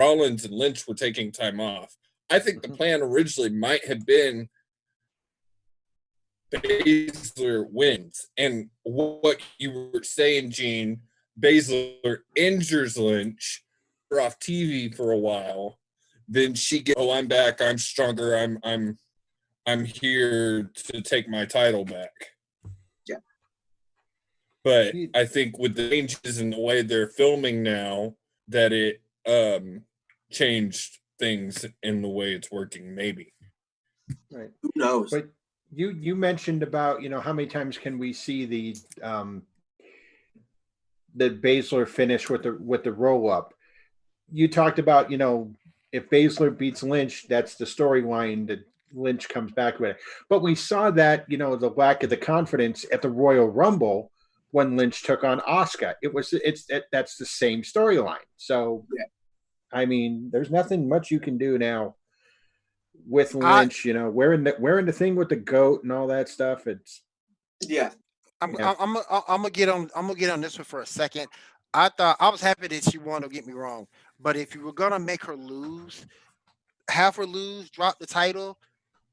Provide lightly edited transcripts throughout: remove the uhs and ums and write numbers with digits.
Rollins and Lynch were taking time off. I think the plan originally might have been Baszler wins. And what you were saying, Gene, Baszler injures Lynch off TV for a while. Then she gets, I'm back, I'm stronger, I'm here to take my title back. Yeah. But I think with the changes in the way they're filming now, that it changed things in the way it's working, maybe. Right. Who knows? But you mentioned about, how many times can we see the Baszler finish with the roll up? You talked about, if Baszler beats Lynch, that's the storyline that Lynch comes back with it. But we saw that, the lack of the confidence at the Royal Rumble when Lynch took on Asuka. That's the same storyline. So, yeah. I mean, there's nothing much you can do now with Lynch. Wearing the thing with the goat and all that stuff. It's I'm gonna get on this one for a second. I was happy that she won. Don't get me wrong, but if you were gonna make her lose, have her lose, drop the title,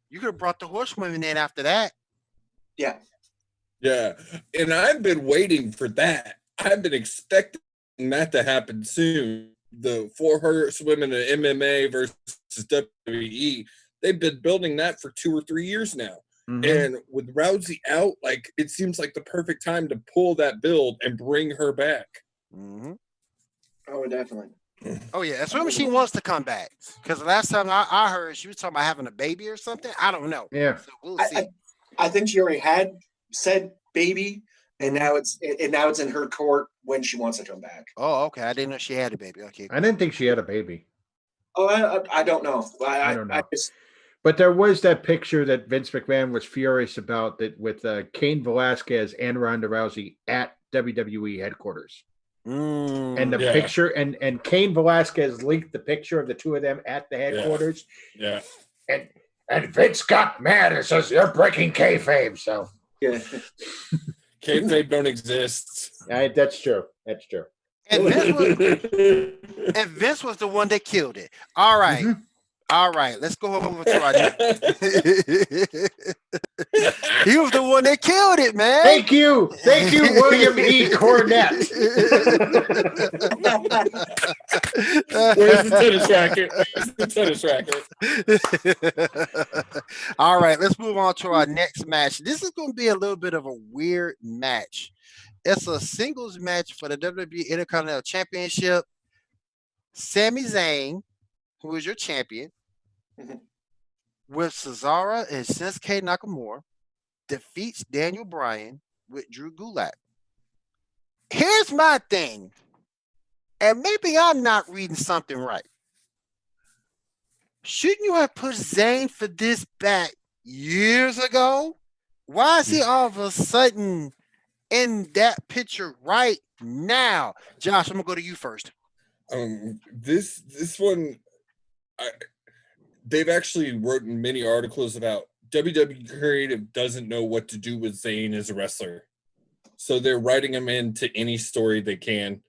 you could have brought the horsewomen in after that. Yeah. Yeah. And I've been waiting for that. I've been expecting that to happen soon. The 4 horsewomen in MMA versus WWE, they've been building that for 2 or 3 years now. Mm-hmm. And with Rousey out, it seems like the perfect time to pull that build and bring her back. Mm-hmm. Oh, definitely. Oh yeah, assuming she wants to come back. Because the last time I heard, she was talking about having a baby or something. I don't know. Yeah, so we'll see. I think she already had said baby, and now it's in her court when she wants to come back. Oh, okay. I didn't know she had a baby. Okay. I didn't think she had a baby. Oh, I don't know. I don't know. But there was that picture that Vince McMahon was furious about that with Cain Velasquez and Ronda Rousey at WWE headquarters. And the picture and Cain Velasquez leaked the picture of the two of them at the headquarters. Yeah. And Vince got mad and says you're breaking kayfabe. So kayfabe don't exist. That's true. That's true. And Vince was the one that killed it. All right. Mm-hmm. All right, let's go over to our He was the one that killed it, man. Thank you, William E. Cornette. Where's the tennis racket? All right, let's move on to our next match. This is going to be a little bit of a weird match. It's a singles match for the WWE Intercontinental Championship. Sami Zayn, who is your champion, with Cesaro and Shinsuke Nakamura, defeats Daniel Bryan with Drew Gulak. Here's my thing, and maybe I'm not reading something right. Shouldn't you have put Zayn for this back years ago? Why is he all of a sudden in that picture right now? Josh, I'm gonna go to you first. This one, they've actually written many articles about WWE Creative doesn't know what to do with Zayn as a wrestler. So they're writing him into any story they can.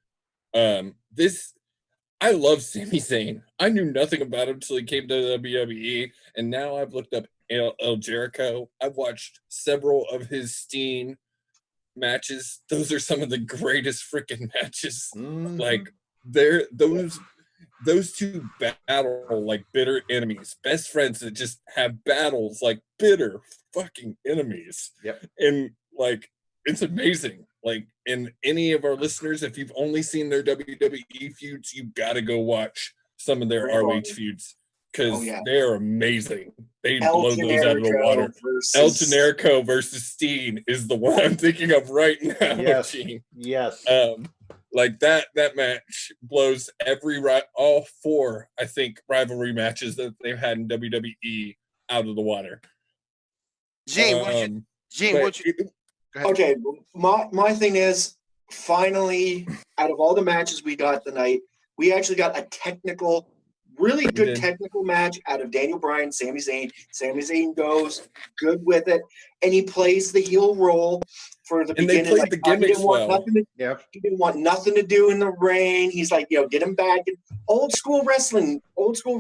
I love Sami Zayn. I knew nothing about him until he came to WWE, and now I've looked up El Jericho. I've watched several of his Steen matches. Those are some of the greatest freaking matches. Mm-hmm. Those two battle like bitter enemies, best friends that just have battles like bitter fucking enemies. Yep. And it's amazing. And any of our listeners, if you've only seen their WWE feuds, you've got to go watch some of their ROH feuds because they're amazing. They blow those out of the water. El Generico versus Steen is the one I'm thinking of right now. Yes. Gene. Yes. That match blows all 4, I think, rivalry matches that they've had in WWE out of the water. Gene, okay, my thing is, finally, out of all the matches we got tonight, we actually got a really good technical match out of Daniel Bryan, Sami Zayn. Sami Zayn goes good with it, and he plays the heel role for the And they beginning. played the gimmicks well. He didn't want nothing to do in the rain. He's like, get him back. Old school wrestling, old school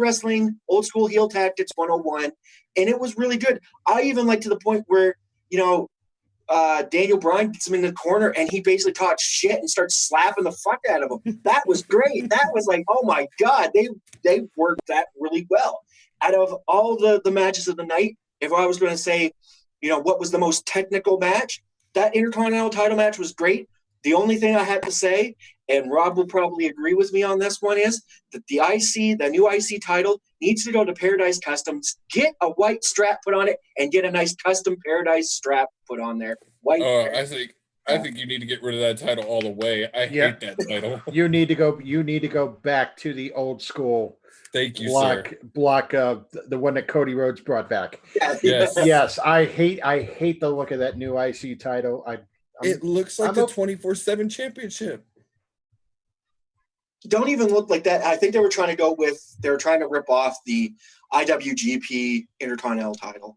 heel tactics 101. And it was really good. I even like to the point where, Daniel Bryan gets him in the corner and he basically talks shit and starts slapping the fuck out of him. That was great. That was like, oh my God, they worked that really well. Out of all the matches of the night, if I was going to say, what was the most technical match, that Intercontinental title match was great. The only thing I had to say, and Rob will probably agree with me on this one, is that the new IC title needs to go to Paradise Customs, get a white strap put on it, and get a nice custom Paradise strap put on there. White. I think you need to get rid of that title all the way. I hate that title. You need to go back to the old school. Thank you, block the one that Cody Rhodes brought back. Yes. Yes, I hate the look of that new IC title. It looks like the 24/7 championship. Don't even look like that. I think they were trying to rip off the IWGP Intercontinental title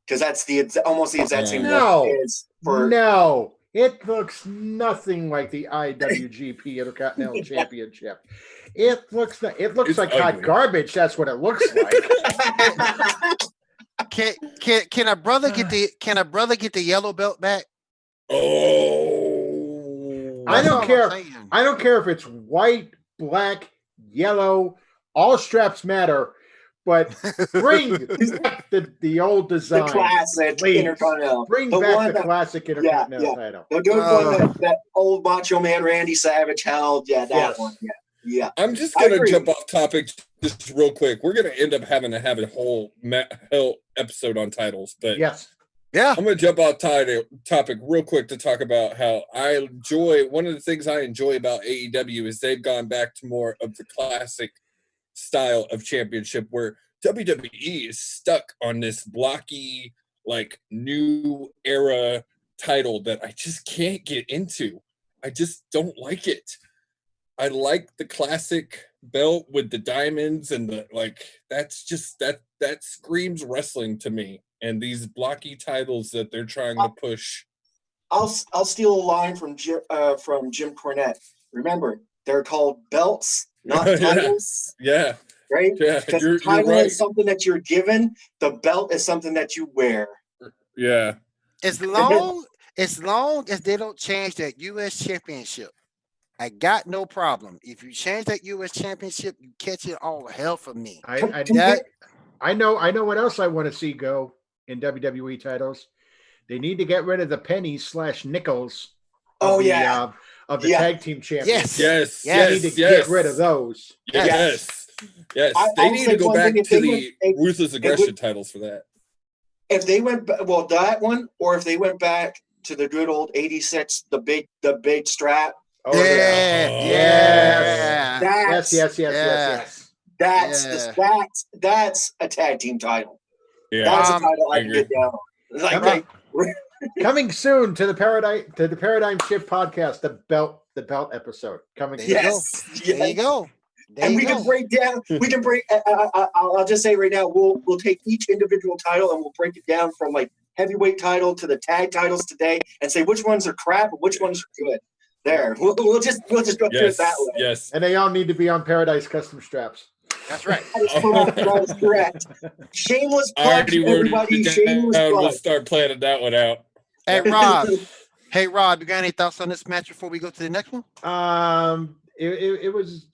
because that's almost the exact same. No, it looks nothing like the IWGP Intercontinental Championship. It looks like ugly. hot garbage. That's what it looks like. Can a brother get the yellow belt back? Oh, I don't care. I don't care if it's white, black, yellow. All straps matter. But bring back the old design. The classic Intercontinental. Bring back the classic Intercontinental title. That old Macho Man Randy Savage held. Yeah, that one. Yeah. I'm just going to jump off topic just real quick. We're going to end up having to have a whole episode on titles. But yes. Yeah. I'm going to jump off topic real quick to talk about how one of the things I enjoy about AEW is they've gone back to more of the classic style of championship where WWE is stuck on this blocky, like new era title that I just can't get into. I just don't like it. I like the classic belt with the diamonds and that's just that screams wrestling to me. And these blocky titles that they're trying to push. I'll steal a line from Jim Cornette. Remember, they're called belts, not titles. Yeah. Right? Yeah. Because the title is something that you're given. The belt is something that you wear. Yeah. As long as they don't change that U.S. championship, I got no problem. If you change that U.S. championship, you catch it all hell for me. I know what else I want to see go in WWE titles. They need to get rid of the pennies / nickels. Of the tag team champions. Yes. They need to get rid of those. Yes. They need to go back to the ruthless aggression titles for that. If they went that one, or if they went back to the good old 86, the big strap. Oh, yes. That's a tag team title. Yeah. That's a title I can get down. Coming soon to the Paradigm Shift podcast, the belt episode coming. There you go. Can break down. We can break. I'll just say right now, we'll take each individual title and we'll break it down from like heavyweight title to the tag titles today, and say which ones are crap and which ones are good. There, we'll just go through it that way. Yes, and they all need to be on Paradise Custom straps. That's right. That is correct. Shameless plug, everybody. Shameless plug. We'll start planning that one out. Hey Rob, you got any thoughts on this match before we go to the next one? It was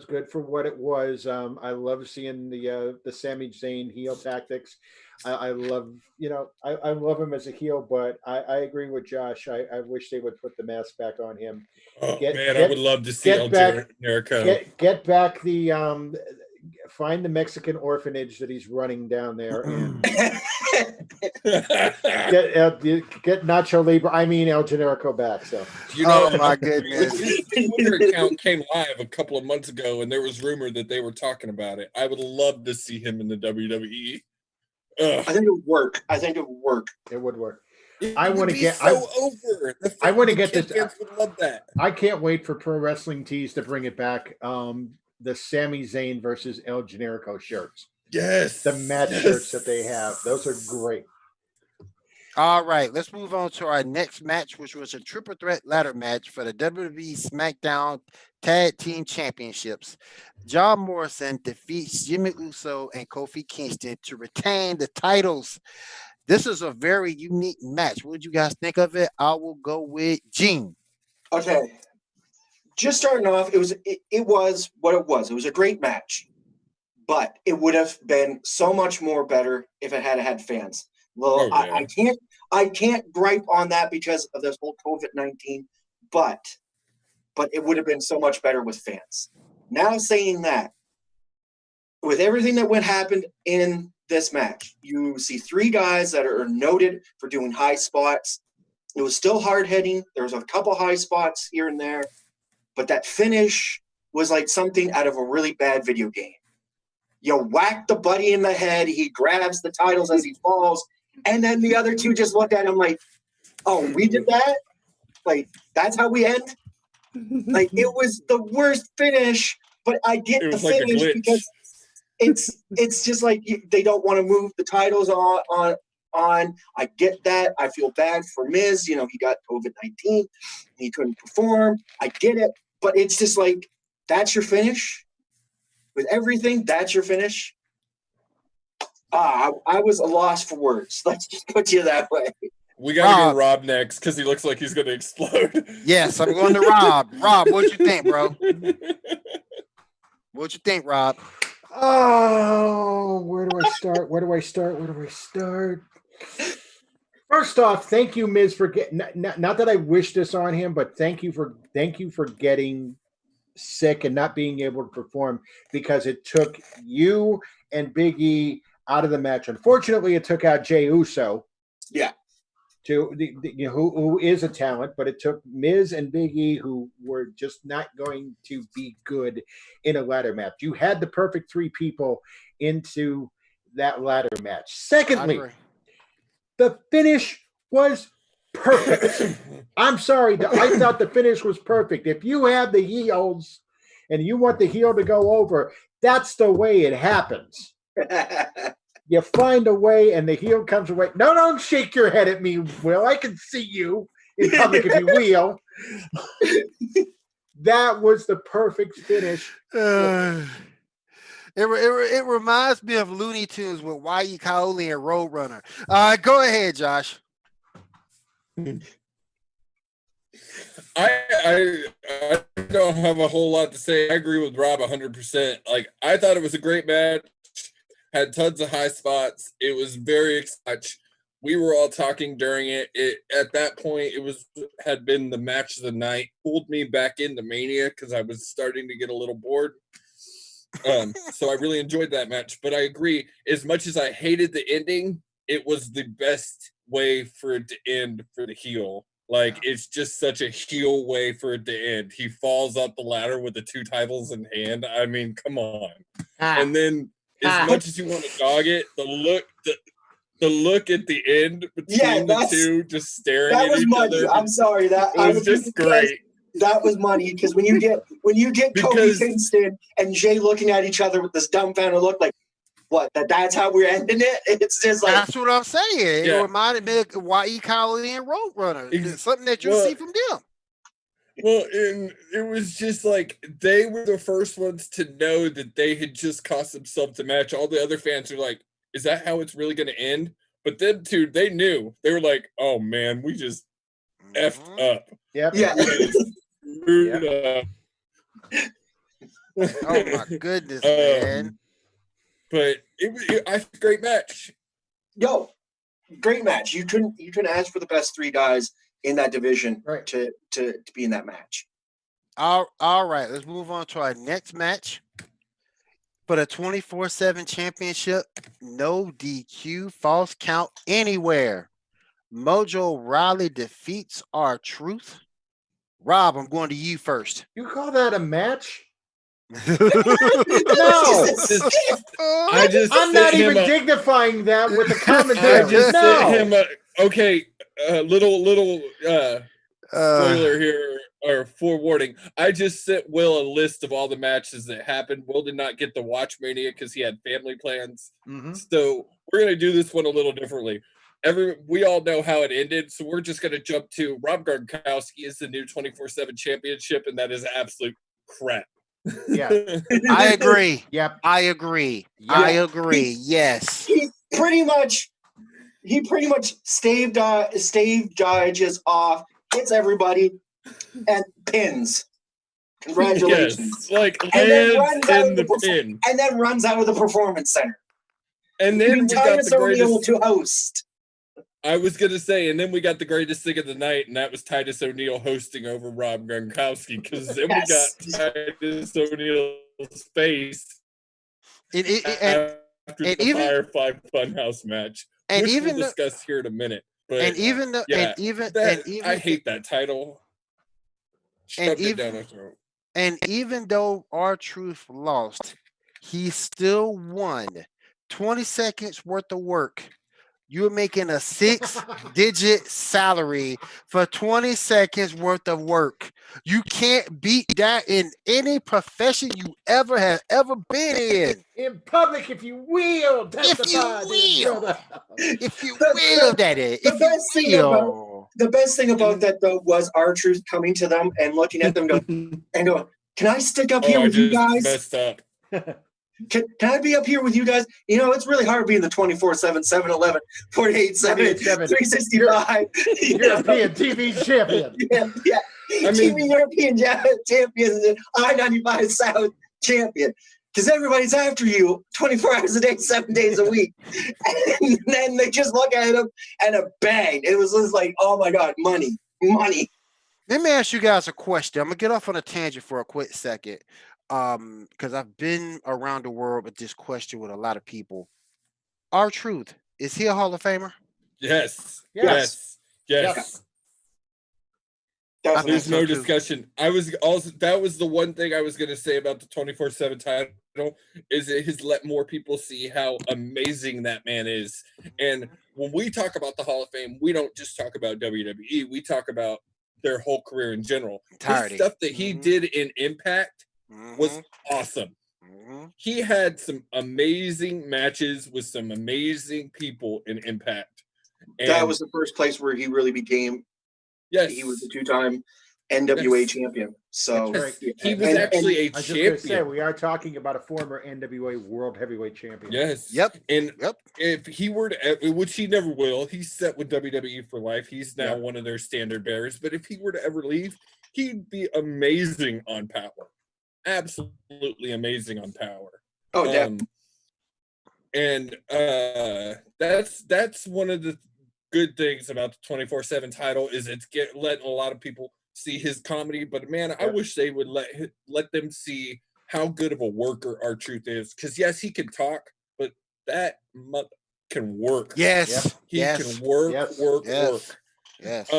good for what it was. I love seeing the Sami Zayn heel tactics. I love him as a heel, but I agree with Josh. I wish they would put the mask back on him. I would love to see El Generico. Get back find the Mexican orphanage that he's running down there and get Nacho Libre. I mean El Generico back. So oh my goodness, his Twitter account came live a couple of months ago, and there was rumor that they were talking about it. I would love to see him in the WWE. I think it would work. It would work. I want to get over. I want to get this. Would love that. I can't wait for Pro Wrestling Tees to bring it back. The Sami Zayn versus El Generico shirts. Yes. The match shirts that they have. Those are great. All right, let's move on to our next match, which was a triple threat ladder match for the WWE SmackDown Tag Team Championships. John Morrison defeats Jimmy Uso and Kofi Kingston to retain the titles. This is a very unique match. What did you guys think of it? I will go with Gene. Okay. Just starting off, it was what it was. It was a great match, but it would have been so much more better if it had fans. Well, I can't gripe on that because of this whole COVID-19, but it would have been so much better with fans. Now saying that, with everything that happened in this match, you see three guys that are noted for doing high spots. It was still hard hitting. There was a couple high spots here and there, but that finish was like something out of a really bad video game. You whack the buddy in the head, he grabs the titles as he falls, and then the other two just look at him like, oh, we did that? Like, that's how we end? Like, it was the worst finish, but I get the finish because it's just like they don't want to move the titles on. I get that. I feel bad for Miz. He got COVID-19. He couldn't perform. I get it. But it's just like, that's your finish? With everything, that's your finish? I was a loss for words. Let's just put you that way. We got to go Rob next because he looks like he's going to explode. Yes, I'm going to Rob. Rob, what'd you think, bro? What'd you think, Rob? Oh, where do I start? First off, thank you, Miz, for getting. Not that I wish this on him, but thank you for getting sick and not being able to perform, because it took you and Big E out of the match. Unfortunately, it took out Jey Uso. Yeah. Who is a talent, but it took Miz and Big E, who were just not going to be good in a ladder match. You had the perfect three people into that ladder match. Secondly, the finish was perfect. I'm sorry, I thought the finish was perfect. If you have the heels and you want the heel to go over, that's the way it happens. You find a way, and the heel comes away. No, don't shake your head at me, Will. I can see you in public if you will. That was the perfect finish. It reminds me of Looney Tunes with Wile E. Coyote and Roadrunner. Go ahead, Josh. I don't have a whole lot to say. I agree with Rob 100%. Like, I thought it was a great match. Had tons of high spots. It was very exciting. We were all talking during it. At that point, had been the match of the night. Pulled me back into Mania because I was starting to get a little bored. So I really enjoyed that match. But I agree. As much as I hated the ending, it was the best way for it to end for the heel. Like, it's just such a heel way for it to end. He falls up the ladder with the two titles in hand. I mean, come on. And then, as much as you want to dog it, the look at the end between the two just staring at each other. I'm sorry, that was just great. That was money, because when you get Kofi Kingston and Jay looking at each other with this dumbfounded look, like, what? That's how we're ending it? It's just like, that's what I'm saying. It reminded me of Y.E. Coyote and Roadrunner. It's something that you'll see from them. Well, and it was just like, they were the first ones to know that they had just cost themselves the match. All the other fans were like, is that how it's really going to end? But them two, they knew. They were like, oh, man, we just effed up. Yep. Yeah. Oh, my goodness, man. But it was a great match. Yo, great match. You couldn't ask for the best three guys in that division to be in that match. All right, let's move on to our next match for the 24/7 championship. No DQ, false count anywhere. Mojo Rawley defeats R-Truth. Rob, I'm going to you first. You call that a match? No, I'm not even dignifying that with the commentary. I just sent him okay. Little spoiler here, or forewarning. I just sent Will a list of all the matches that happened. Will did not get to watch Mania because he had family plans. So we're gonna do this one a little differently. we all know how it ended, so we're just gonna jump to Rob Gronkowski is the new 24/7 championship, and that is absolute crap. Yeah. I agree. Yep. I agree. Yep. I agree. Yes. He pretty much staved Judges off, hits everybody, and pins. Congratulations. Yes, like And then lands runs out in of the the pin. And then runs out of the performance center. And then we got Titus the O'Neil greatest. to host. I was gonna say, and then we got the greatest thing of the night, and that was Titus O'Neil hosting over Rob Gronkowski, because then Yes. we got Titus O'Neil's face And after and the even- Firefly Funhouse match, and which even we'll the- discuss here in a minute. But and even the yeah, and even that, and even I hate that title. Shoved it even- down our throat. And even though R-Truth lost, he still won 20 seconds worth of work. You're making a 6-digit salary for 20 seconds worth of work. You can't beat that in any profession you have ever been in. In public, if you will, testify. will. If you The- will, daddy. the If best you thing about- will. The best thing about that though was R-Truth coming to them and looking at them going, can I stick up here Oh, I with you just guys? messed up. Can I be up here with you guys? You know, it's really hard being the 24/7, 7-Eleven, 48/7, 365. European TV champion. Yeah. I mean- TV European champion and I-95 South champion. Because everybody's after you 24 hours a day, 7 days a week. And then they just look at him and a bang. It was just like, oh my God, money. Let me ask you guys a question. I'm gonna get off on a tangent for a quick second. Because I've been around the world with this question with a lot of people. R-Truth, is he a Hall of Famer? Yes. Yes. Yes. Definitely. There's so no too. discussion. That was the one thing I was going to say about the 24/7 title, is it has let more people see how amazing that man is. And when we talk about the Hall of Fame, we don't just talk about WWE. We talk about their whole career in general. Entirety. The stuff that he Mhm. did in Impact was Mhm, awesome. mhm. He had some amazing matches with some amazing people in Impact. That And was the first place where he really became, yes, he was the two-time NWA Yes. champion. So yes, Right. he was And- actually a I was just going to say, champion. we are talking about a former NWA World Heavyweight Champion. Yes. Yep. And Yep. if he were to, which he never will, he's set with WWE for life. He's now Yeah. one of their standard bearers. But if he were to ever leave, he'd be amazing on Power. Absolutely amazing on Power. oh, definitely. And that's one of the good things about the 24/7 title, is it's letting a lot of people see his comedy. But man, I Yep. wish they would let them see how good of a worker R-Truth is. Because yes, he can talk, but that can work. Yes. He Yes. can work, Yes. work, Yes. work. Yes.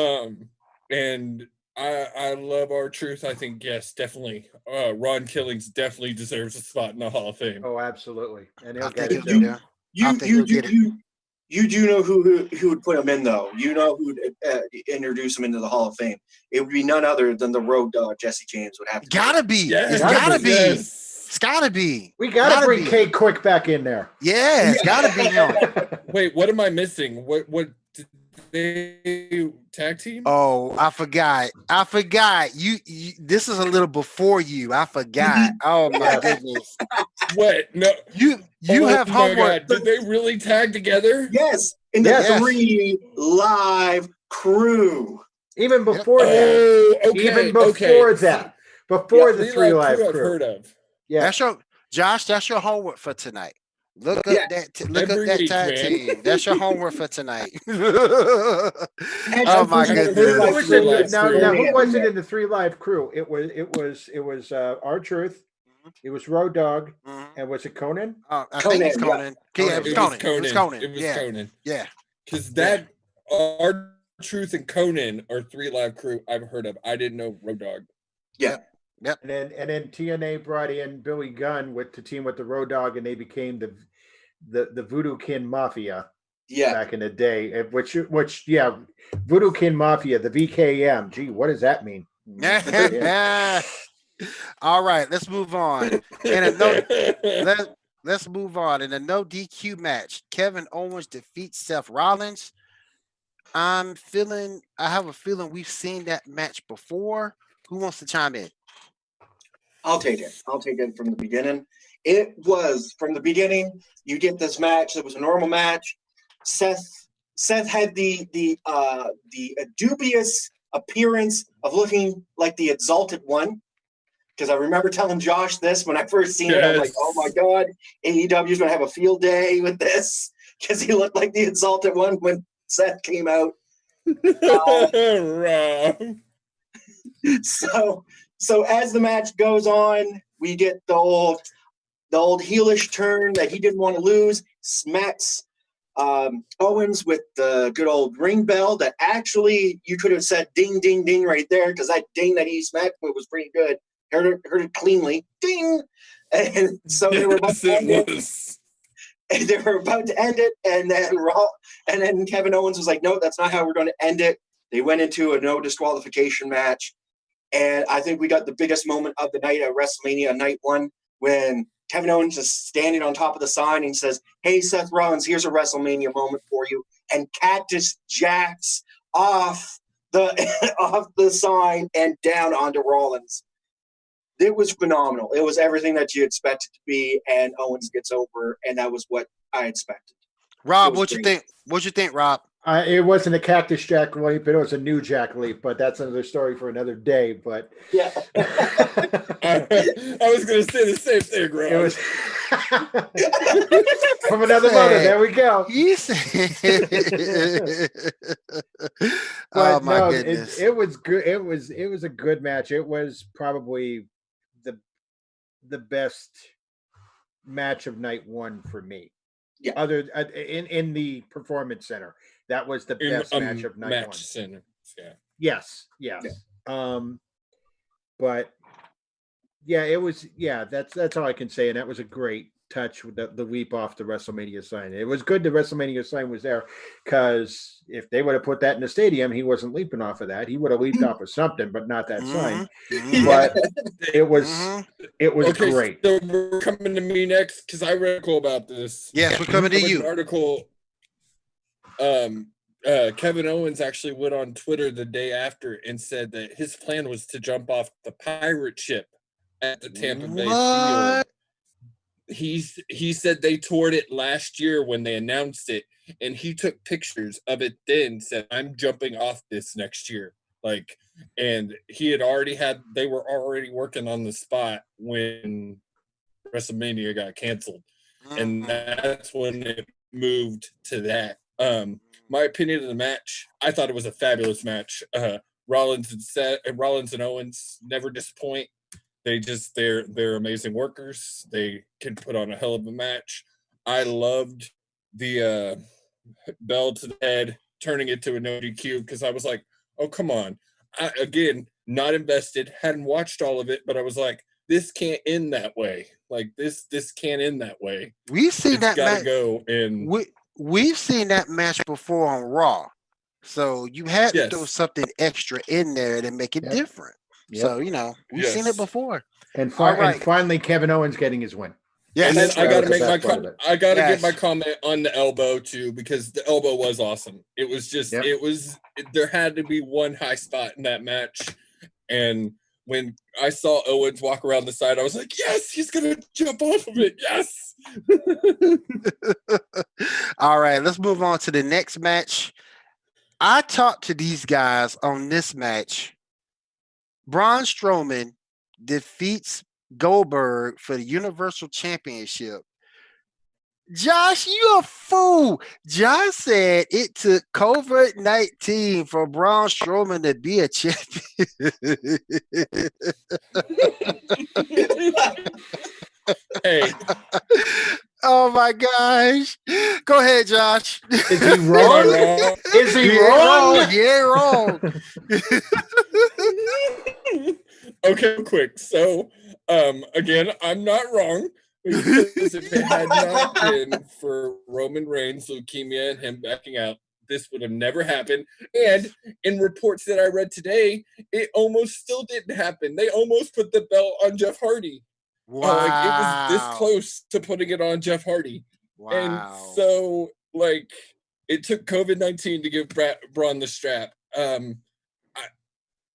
And I love R-Truth. I think yes, definitely. Ron Killings definitely deserves a spot in the Hall of Fame. Oh, absolutely. And I he'll think get he'll it. get there. I think he'll get it. You do know who would put him in, though. You know who would introduce him into the Hall of Fame. It would be none other than the Road Dogg, Jesse James, would have to. Gotta be. Yes, It's gotta be. yes. It's gotta be. We got to Gotta bring be. Kate Quick back in there. Yeah, it's gotta be him. Wait, what am I missing? What did they tag team? Oh, I forgot. You this is a little before you. I forgot. Oh my goodness. What? No. You Oh have my homework. God, did they really tag together? Yes, in the Yes. 3 Live Crew. Even before that. Oh, okay. Even before okay. that. Before Yeah, the Three Live I've Crew. heard of. Yeah. That's your Josh, that's your homework for tonight. Look up Yeah. look up Every that week, tag man. team. That's your homework for tonight. And Oh my I've heard goodness. of Who was Three in, Live now, Crew. now, who Yeah. was it in the Three Live Crew? It was R-Truth. It was Road Dogg. Mhm. And was it Conan? I think it's Conan, Conan. Yeah, it was It Conan. was Conan. It was Conan. It was Yeah. Conan. Yeah. Because that R-Truth and Conan are 3 Live Crew I've heard of. I didn't know Road Dogg. And then TNA brought in Billy Gunn to team with the Road Dogg, and they became the Voodoo Kin Mafia Yeah. back in the day. Which Voodoo Kin Mafia, the VKM. Gee, what does that mean? All right, let's move on. Let's move on. In a no DQ match, Kevin Owens defeats Seth Rollins. I have a feeling we've seen that match before. Who wants to chime in? I'll take it. I'll take it from the beginning. It was from the beginning. You get this match. It was a normal match. Seth had the dubious appearance of looking like the Exalted One. Because I remember telling Josh this when I first seen it. I'm like, oh my God, AEW's going to have a field day with this. Because he looked like the Exalted One when Seth came out. So as the match goes on, we get the old heelish turn that he didn't want to lose. Smacks Owens with the good old ring bell that actually you could have said ding, ding, ding right there because that ding that he smacked with was pretty good. Heard it cleanly. Ding! And so they were about to end it. And they were about to end it, and then Kevin Owens was like, no, that's not how we're going to end it. They went into a no disqualification match. And I think we got the biggest moment of the night at WrestleMania Night 1 when Kevin Owens is standing on top of the sign and says, hey, Seth Rollins, here's a WrestleMania moment for you. And Cactus jacks off the sign and down onto Rollins. It was phenomenal. It was everything that you expected to be, and Owens gets over, and that was what I expected. Rob, what you think? What you think, Rob? It wasn't a Cactus Jack Leap, it was a new Jack Leap, but that's another story for another day. But yeah, I was going to say the same thing, Rob. It was from another mother. There we go. Oh my goodness! It was good. It was a good match. It was probably the best match of night 1 for me. Yeah. Other in the Performance Center, that was the best match of night 1. Center. Yeah. Yes. Yeah. But yeah, it was. Yeah, that's all I can say. And that was a great touch with the leap off the WrestleMania sign. It was good the WrestleMania sign was there, because if they would have put that in the stadium, he wasn't leaping off of that. He would have leaped off of something, but not that sign. But it was okay, great. So we're coming to me next because I read an article about this. Yes, we're coming to you. An article. Kevin Owens actually went on Twitter the day after and said that his plan was to jump off the pirate ship at the Tampa Bay Field. He said they toured it last year when they announced it, and he took pictures of it then, said, I'm jumping off this next year. And they were already working on the spot when WrestleMania got canceled. And that's when it moved to that. My opinion of the match, I thought it was a fabulous match. Rollins and Owens never disappoint. They're amazing workers. They can put on a hell of a match. I loved the bell to the head, turning it to a no DQ, because I was like, oh, come on. Again, not invested, hadn't watched all of it, but I was like, this can't end that way. This can't end that way. We've seen that match. Go and we've seen that match before on Raw. So you had to throw something extra in there to make it different. Yep. So, we've seen it before. And finally, Kevin Owens getting his win. Yeah, and then I got to make I got to get my comment on the elbow too, because the elbow was awesome. It was just, there had to be one high spot in that match. And when I saw Owens walk around the side, I was like, yes, he's going to jump off of it. Yes. All right, let's move on to the next match. I talked to these guys on this match. Braun Strowman defeats Goldberg for the Universal Championship. Josh, you a fool. Josh said it took COVID-19 for Braun Strowman to be a champion. Hey. Oh my gosh. Go ahead, Josh. Is he wrong? Is he wrong? Yeah, wrong. Okay, quick. So, again, I'm not wrong. Because if it had not been for Roman Reigns' leukemia and him backing out, this would have never happened. And in reports that I read today, it almost still didn't happen. They almost put the belt on Jeff Hardy. Wow. It was this close to putting it on Jeff Hardy. Wow. And so, it took COVID-19 to give Braun the strap.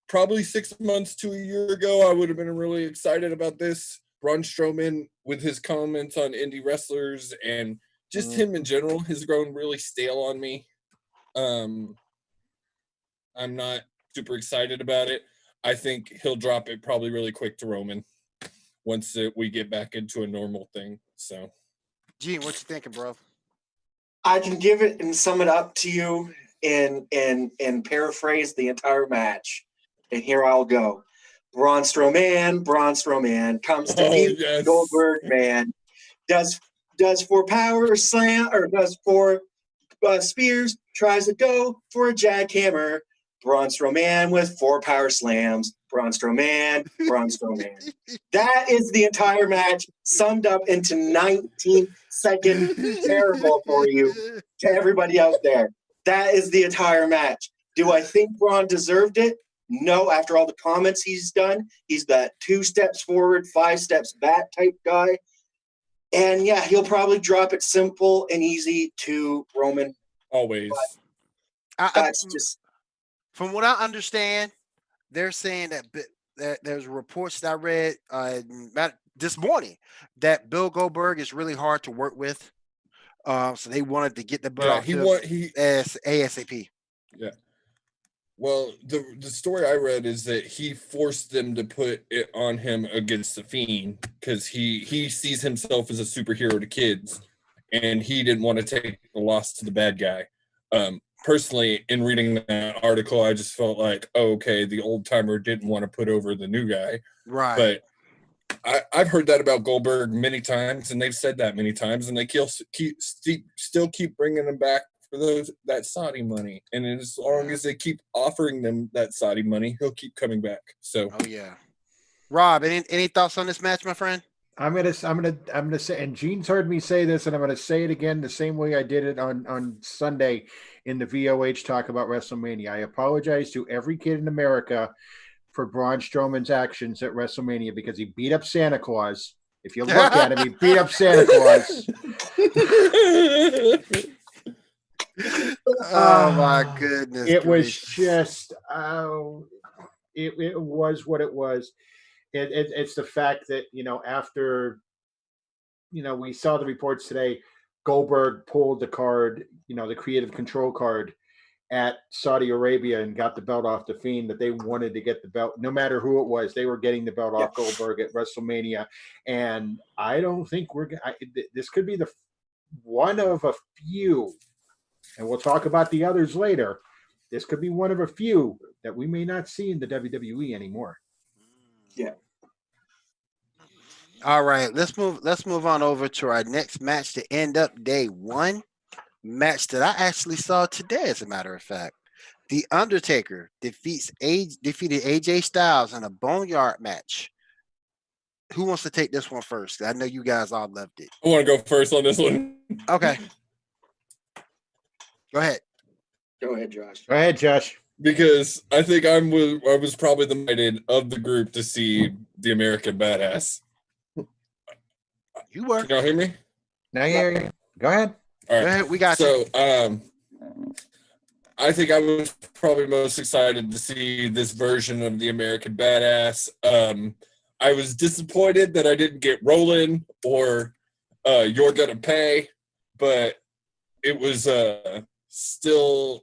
Probably 6 months to a year ago, I would have been really excited about this. Braun Strowman, with his comments on indie wrestlers and just him in general, has grown really stale on me. I'm not super excited about it. I think he'll drop it probably really quick to Roman once we get back into a normal thing. So, Gene, what you thinking, bro? I can give it and sum it up to you and paraphrase the entire match. And here I'll go. Braun Strowman comes to Goldberg man. Does 4 power slam or does 4 spears, tries to go for a jackhammer. Braun Strowman with 4 power slams. Braun Strowman. That is the entire match summed up into 19-second terrible for you to everybody out there. That is the entire match. Do I think Braun deserved it? No, after all the comments he's done. He's that 2 steps forward, 5 steps back type guy. And yeah, he'll probably drop it simple and easy to Roman. Always. That's just. From what I understand, they're saying that there's reports that I read this morning that Bill Goldberg is really hard to work with. So they wanted to get the belt ASAP. Yeah. Well, the story I read is that he forced them to put it on him against the Fiend because he sees himself as a superhero to kids, and he didn't want to take the loss to the bad guy. Personally, in reading that article, I just felt like, oh, okay, the old timer didn't want to put over the new guy. Right. But I've heard that about Goldberg many times, and they've said that many times, and they still keep bringing him back for that Saudi money. And as long as they keep offering them that Saudi money, he'll keep coming back. So, oh yeah. Rob, any thoughts on this match, my friend? I'm gonna say, and Gene's heard me say this, and I'm gonna say it again the same way I did it on Sunday in the VOH talk about WrestleMania. I apologize to every kid in America for Braun Strowman's actions at WrestleMania because he beat up Santa Claus. If you look at him, he beat up Santa Claus. Oh my goodness! It was just, it was what it was. It's the fact that, after, we saw the reports today, Goldberg pulled the card, the creative control card at Saudi Arabia and got the belt off the Fiend, that they wanted to get the belt, no matter who it was, they were getting the belt off Goldberg at WrestleMania. And I don't think this could be the one of a few, and we'll talk about the others later. This could be one of a few that we may not see in the WWE anymore. Yeah. All right, let's move on over to our next match to end up day 1. Match that I actually saw today, as a matter of fact. The Undertaker defeated AJ Styles in a Boneyard match. Who wants to take this one first? I know you guys all loved it. I want to go first on this one. Okay. Go ahead. Go ahead, Josh. Go ahead, Josh. Because I think I was probably the minded of the group to see the American Badass. You were. Can y'all hear me? Now you hear you. Go ahead. All right. Go ahead. We got you. So, I think I was probably most excited to see this version of the American Badass. I was disappointed that I didn't get Roland or You're Gonna Pay, but it was still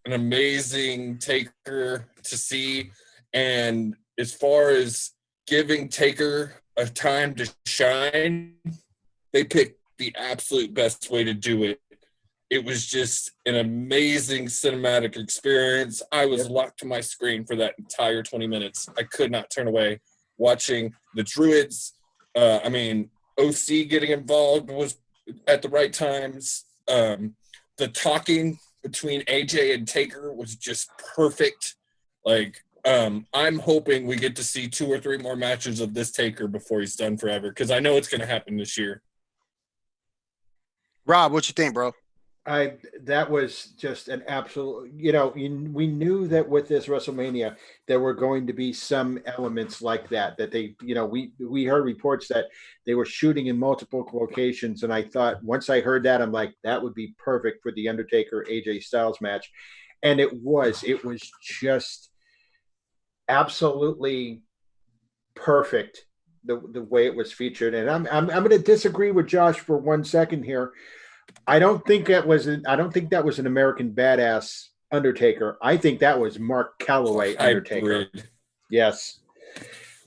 an amazing Taker to see. And as far as giving Taker a time to shine, they picked the absolute best way to do it. It was just an amazing cinematic experience. I was locked to my screen for that entire 20 minutes. I could not turn away watching the Druids. OC getting involved was at the right times. The talking between AJ and Taker was just perfect. I'm hoping we get to see 2 or 3 more matches of this Taker before he's done forever, because I know it's going to happen this year. Rob, what you think, bro? That was just an absolute, we knew that with this WrestleMania there were going to be some elements like that they, we heard reports that they were shooting in multiple locations, and I thought once I heard that, I'm like, that would be perfect for the Undertaker AJ Styles match. And it was just absolutely perfect the way it was featured. And I'm going to disagree with Josh for 1 second here. I don't think that was an American Badass Undertaker. I think that was Mark Calloway Undertaker. Yes.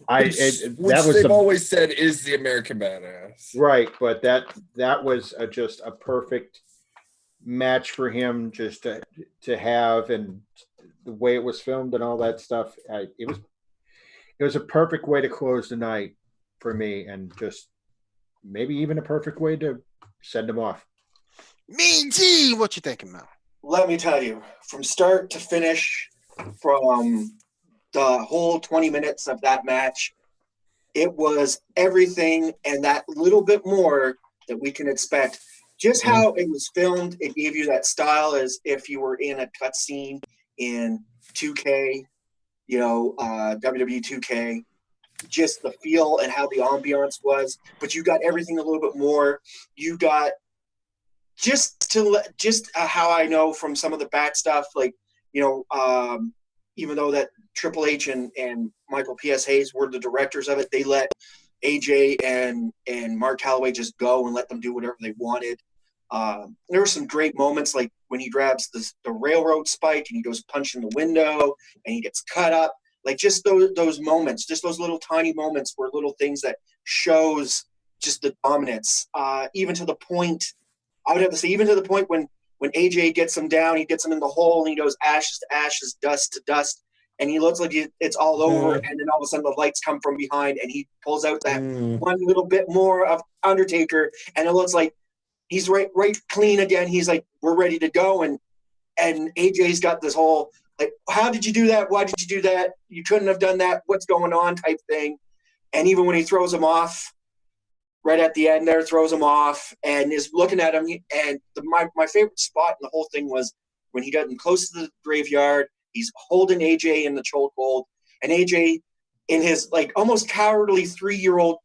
Which they've always said is the American Badass. Right, but that was just a perfect match for him just to have, and the way it was filmed and all that stuff. It was a perfect way to close the night for me, and just maybe even a perfect way to send him off. Mean Gene, what you thinking about? Let me tell you, from start to finish, from the whole 20 minutes of that match, it was everything and that little bit more that we can expect. Just how it was filmed, it gave you that style as if you were in a cutscene in 2K, WWE 2K. Just the feel and how the ambiance was, but you got everything a little bit more. You got how I know from some of the back stuff, like, even though that Triple H and Michael P.S. Hayes were the directors of it, they let AJ and Mark Calloway just go and let them do whatever they wanted. There were some great moments, like when he grabs the railroad spike and he goes punching the window and he gets cut up. Like, just those moments, just those little tiny moments were little things that shows just the dominance. Even to the point, I would have to say, even to the point when AJ gets him down, he gets him in the hole and he goes ashes to ashes, dust to dust, and he looks like it's all over. And then all of a sudden the lights come from behind and he pulls out that one little bit more of Undertaker, and it looks like he's right clean again. He's like, we're ready to go. And AJ's got this whole, like, how did you do that? Why did you do that? You couldn't have done that. What's going on type thing. And even when he throws him off, right at the end there, throws him off and is looking at him. And my favorite spot in the whole thing was when he got him close to the graveyard, he's holding AJ in the chokehold, and AJ, in his like almost cowardly 3-year-old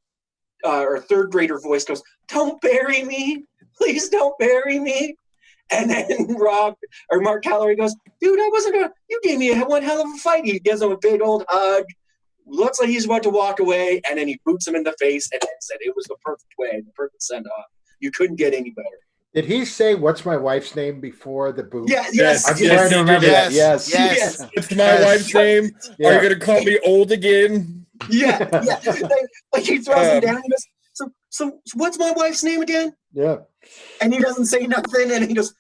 or third grader voice, goes, "Don't bury me. Please don't bury me." And then Mark Calloway goes, "Dude, I wasn't gonna. You gave me one hell of a fight." He gives him a big old hug. Looks like he's about to walk away, and then he boots him in the face, and said it was the perfect way, the perfect send-off. You couldn't get any better. Did he say, "What's my wife's name" before the boot? Yeah, yes. I'm trying to remember that. Yes. What's my wife's name? Yeah. Are you gonna call me old again? Yeah. Like he throws him down. He goes, so what's my wife's name again? Yeah. And he doesn't say nothing, and he goes,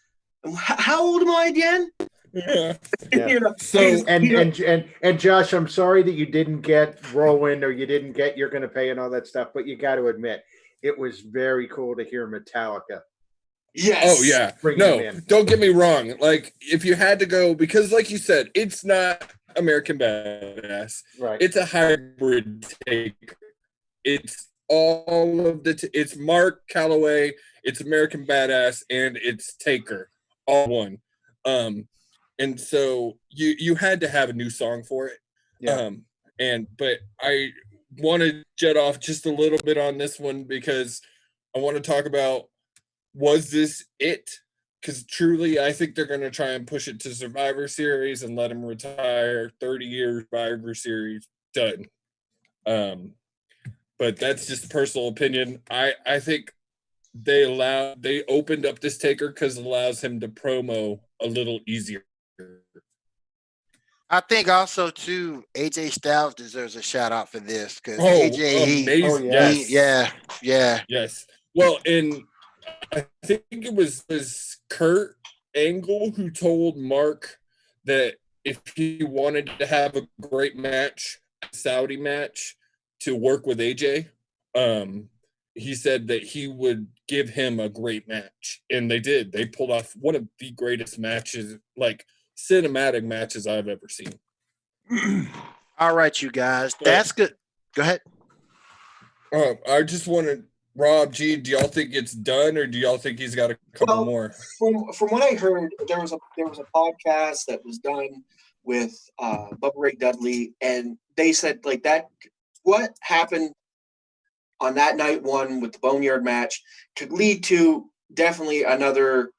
"How old am I again?" Yeah. So and Josh, I'm sorry that you didn't get Rowan or you didn't get You're Gonna Pay and all that stuff, but you got to admit it was very cool to hear Metallica. Yes. Oh yeah. No, don't get me wrong. Like, if you had to go, because like you said, it's not American Badass. Right. It's a hybrid take. It's all of it's Mark Calloway, it's American Badass, and it's Taker, all one. And so you had to have a new song for it. Yeah. But I want to jet off just a little bit on this one because I want to talk about, was this it? Because truly, I think they're going to try and push it to Survivor Series and let him retire. 30 years Survivor Series, done. But that's just a personal opinion. I think they opened up this Taker because it allows him to promo a little easier. I think also too, AJ Styles deserves a shout out for this because AJ, yes. Well, and I think it was Kurt Angle who told Mark that if he wanted to have a great match, Saudi match, to work with AJ, he said that he would give him a great match, and they did. They pulled off one of the greatest matches, like cinematic matches I've ever seen. All right, you guys, that's good. Go ahead. I just want to Rob G, do y'all think it's done, or do y'all think he's got a couple more? From what I heard, there was a podcast that was done with Bubba Ray Dudley, and they said like that what happened on that night one with the Boneyard match could lead to definitely another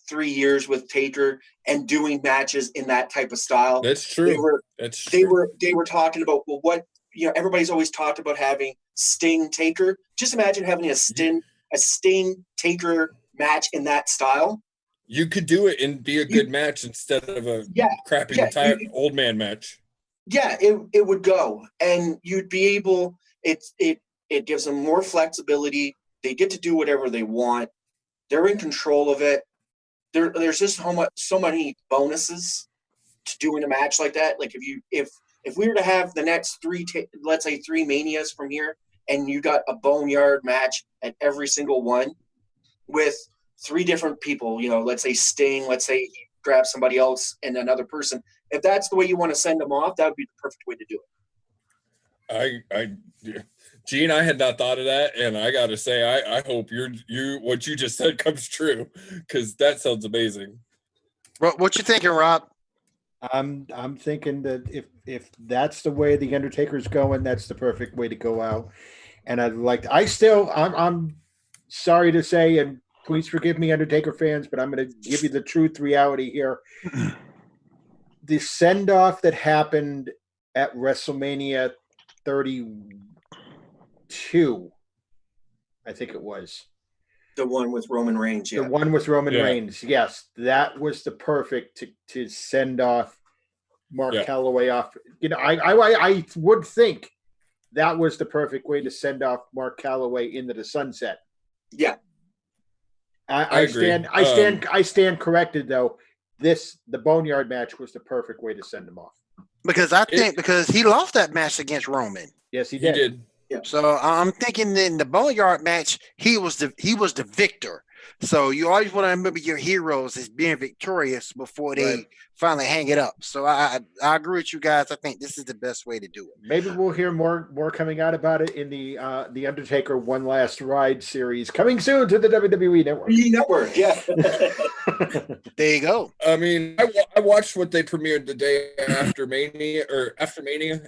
3 years with Taker and doing matches in that type of style. That's true. They were talking about, well, what, everybody's always talked about having Sting Taker. Just imagine having a Sting Taker match in that style. You could do it and be a good match instead of a crappy old man match. Yeah, it would go, and you'd be able. It gives them more flexibility. They get to do whatever they want. They're in control of it. There's just so many bonuses to doing a match like that. Like if we were to have the next let's say 3 Manias from here, and you got a Boneyard match at every single one with 3 different people, let's say Sting, let's say he grabs somebody else and another person. If that's the way you want to send them off, that would be the perfect way to do it. Gene, I had not thought of that, and I got to say, I hope what you just said comes true, because that sounds amazing. What you thinking, Rob? I'm thinking that if that's the way the Undertaker's going, that's the perfect way to go out. And I'm sorry to say, and please forgive me, Undertaker fans, but I'm going to give you the truth reality here. The send-off that happened at WrestleMania 32, I think it was. The one with Roman Reigns, yeah. The one with Roman Reigns, yes. That was the perfect to send off Mark Calloway off. I would think that was the perfect way to send off Mark Calloway into the sunset. Yeah. I stand corrected though. The Boneyard match was the perfect way to send him off. Because because he lost that match against Roman. Yes, he did. He did. Yeah. So I'm thinking in the Boneyard match, he was the victor. So you always want to remember your heroes as being victorious before they finally hang it up. So I agree with you guys. I think this is the best way to do it. Maybe we'll hear more coming out about it in the Undertaker One Last Ride series coming soon to the WWE Network. Network, yeah. There you go. I mean, I watched what they premiered the day after Mania,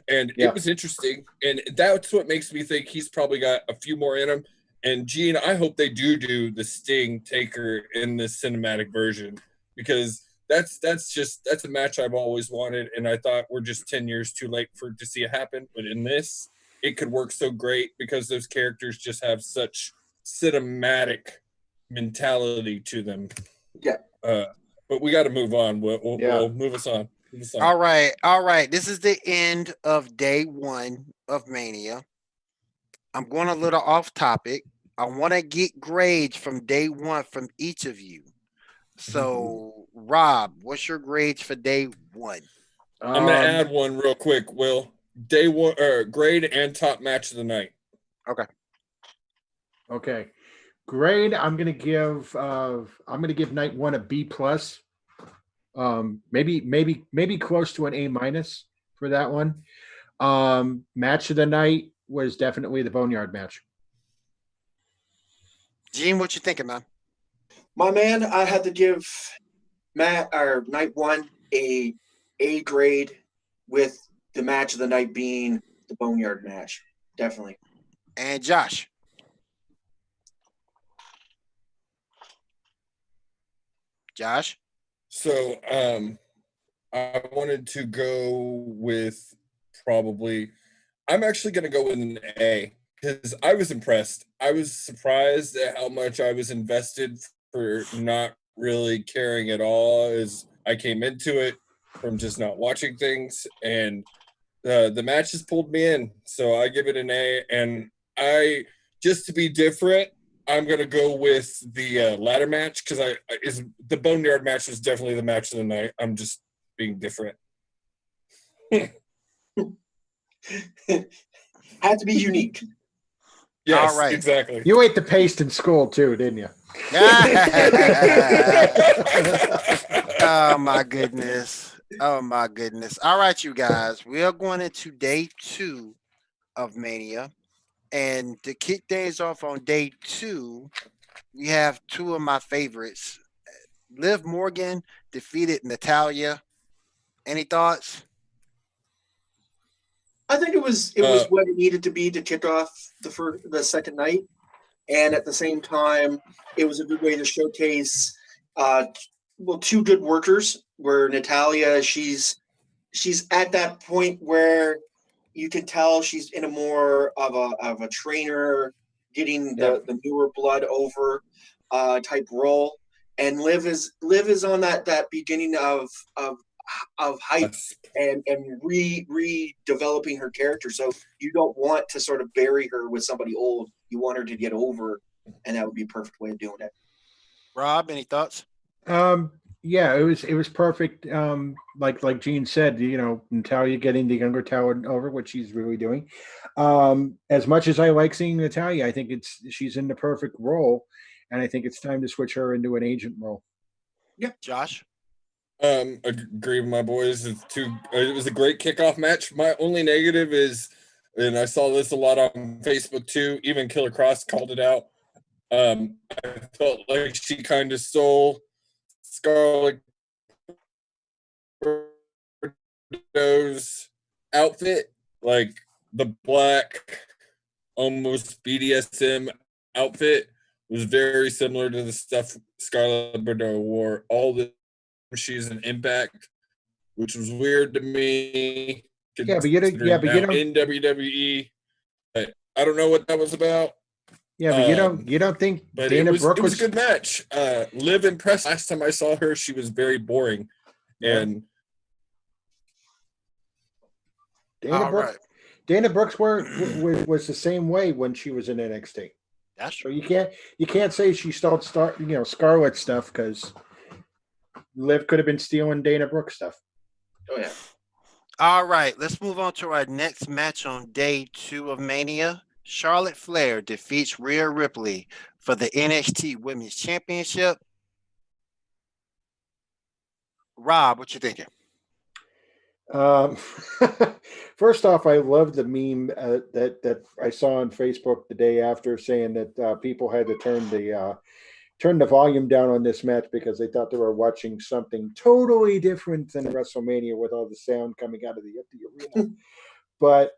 and it was interesting. And that's what makes me think he's probably got a few more in him. And Gene, I hope they do the Sting Taker in this cinematic version, because that's a match I've always wanted, and I thought we're just 10 years too late to see it happen. But in this, it could work so great because those characters just have such cinematic mentality to them. Yeah. But we got to move on. We'll move us on. All right. This is the end of day 1 of Mania. I'm going a little off topic. I want to get grades from day 1 from each of you. So, Rob, what's your grades for day 1? I'm going to add one real quick, Will. Day 1, grade and top match of the night. Okay. Grade, I'm going to give night 1 a B+. Maybe close to an A- for that one. Match of the night was definitely the Boneyard match. Gene, what you thinking, man? My man, I had to give night 1 a grade, with the match of the night being the Boneyard match. Definitely. And Josh? So I wanted to go with I'm actually going to go with an A, because I was impressed. I was surprised at how much I was invested for not really caring at all as I came into it from just not watching things. And the match has pulled me in. So I give it an A. And just to be different, I'm going to go with the ladder match, because the Boneyard match was definitely the match of the night. I'm just being different. Had to be unique. Yes, all right. Exactly. You ate the paste in school too, didn't you? Oh my goodness. All right, you guys. We are going into day 2 of Mania. And to kick things off on day 2, we have 2 of my favorites. Liv Morgan defeated Natalia. Any thoughts? I think it was what it needed to be to kick off the second night, and at the same time, it was a good way to showcase two good workers. Where Natalia, she's at that point where you can tell she's in a more of a trainer, getting the newer blood over type role, and Liv is on that beginning of hype and redeveloping her character. So you don't want to sort of bury her with somebody old. You want her to get over, and that would be a perfect way of doing it. Rob, any thoughts? Yeah, it was perfect. Like Gene said, Natalia getting the younger talent over, what she's really doing. As much as I like seeing Natalia, I think she's in the perfect role, and I think it's time to switch her into an agent role. Yeah, Josh. Agree with my boys. It was a great kickoff match. My only negative is, and I saw this a lot on Facebook too, even Killer Cross called it out. I felt like she kind of stole Scarlett Bordeaux's outfit, like the black, almost BDSM outfit was very similar to the stuff Scarlett Bordeaux wore. All the she's an Impact, which was weird to me. Yeah, but you don't in WWE. I don't know what that was about. Yeah, but you don't think but Dana Brooke was a good match. Liv impressed. Last time I saw her, she was very boring. Yeah. And Dana Brooks was the same way when she was in NXT. That's true. So you can't say she stole Scarlett stuff, because Liv could have been stealing Dana Brooks stuff. Oh yeah. All right, let's move on to our next match on day 2 of Mania. Charlotte Flair defeats Rhea Ripley for the NXT Women's Championship. Rob, what you thinking? First off, I love the meme that I saw on Facebook the day after, saying that people had to turn the volume down on this match because they thought they were watching something totally different than WrestleMania with all the sound coming out of the arena. But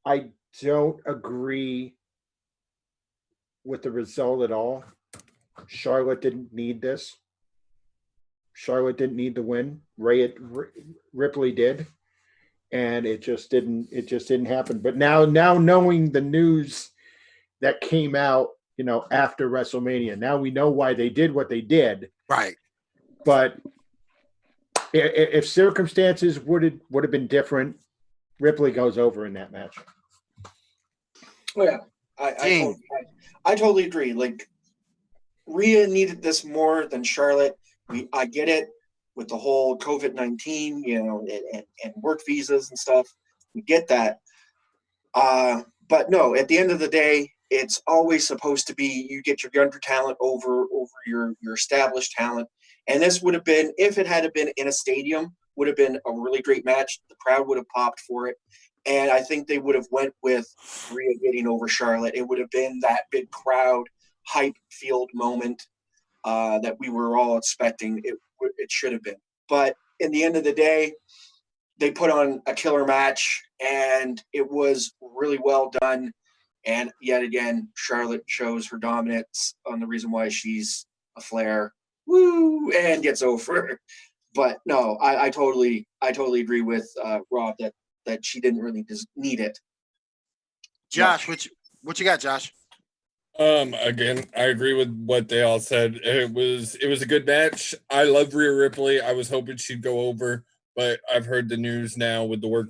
I don't agree with the result at all. Charlotte didn't need this. Charlotte didn't need the win. Ripley did, and it just didn't happen. But now knowing the news that came out, after WrestleMania, now we know why they did what they did. Right. But if circumstances would have been different, Ripley goes over in that match. Oh yeah, I totally agree. Like, Rhea needed this more than Charlotte. I get it with the whole COVID-19, and work visas and stuff. We get that. But no, at the end of the day, it's always supposed to be you get your younger talent over your established talent. And this would have been, if it had been in a stadium, would have been a really great match. The crowd would have popped for it. And I think they would have went with Rhea getting over Charlotte. It would have been that big crowd hype field moment that we were all expecting. It should have been. But in the end of the day, they put on a killer match, and it was really well done. And yet again, Charlotte shows her dominance on the reason why she's a Flair. Woo! And gets over. But no, I totally agree with Rob that she didn't really need it. Josh, what you got, Josh? Again, I agree with what they all said. It was a good match. I love Rhea Ripley. I was hoping she'd go over, but I've heard the news now with the work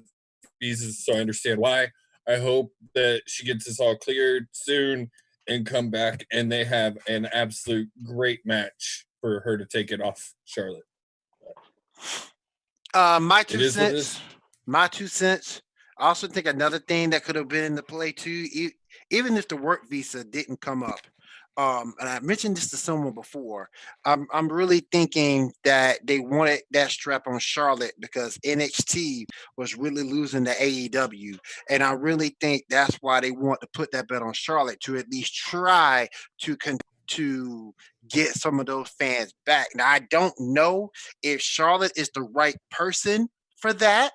visas, so I understand why. I hope that she gets this all cleared soon and come back, and they have an absolute great match for her to take it off Charlotte. My 2 cents. My 2 cents. I also think another thing that could have been in the play too, even if the work visa didn't come up, And I mentioned this to someone before. I'm really thinking that they wanted that strap on Charlotte because NXT was really losing to AEW, and I really think that's why they want to put that bet on Charlotte to at least try to get some of those fans back. Now I don't know if Charlotte is the right person for that.